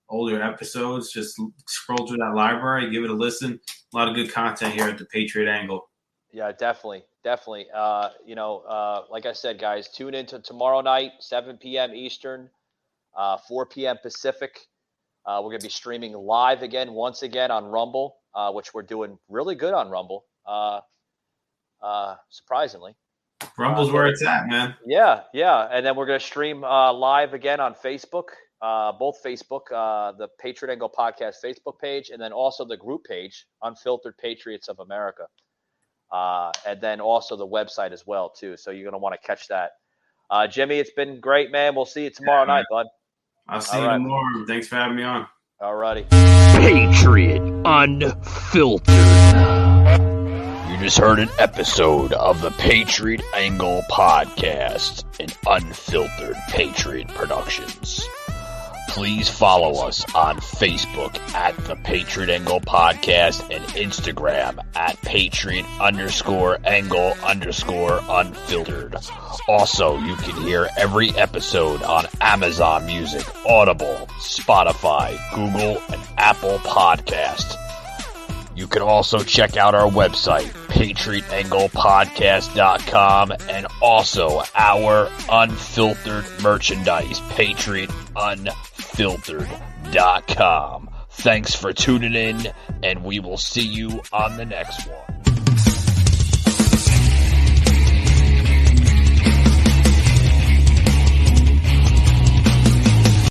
older episodes. Just scroll through that library, give it a listen. A lot of good content here at the Patriot Angle. Yeah, definitely. Like I said, guys, tune in to tomorrow night, 7 p.m. Eastern, 4 p.m. Pacific. We're going to be streaming live once again on Rumble, which we're doing really good on Rumble, surprisingly. Rumble's where it's at, man. Yeah. And then we're going to stream live again on Facebook, both Facebook, the Patriot Angle Podcast Facebook page, and then also the group page, Unfiltered Patriots of America. And then also the website as well, too. So you're going to want to catch that. Jimmy, it's been great, man. We'll see you tomorrow night, bud. I'll see you tomorrow. Thanks for having me on. All righty. Patriot Unfiltered. You just heard an episode of the Patriot Angle Podcast, an Unfiltered Patriot Productions. Please follow us on Facebook at the Patriot Angle Podcast and Instagram at Patriot_Angle_Unfiltered. Also, you can hear every episode on Amazon Music, Audible, Spotify, Google, and Apple Podcast. You can also check out our website, PatriotAnglePodcast.com, and also our unfiltered merchandise, PatriotUnfiltered.com. Thanks for tuning in, and we will see you on the next one.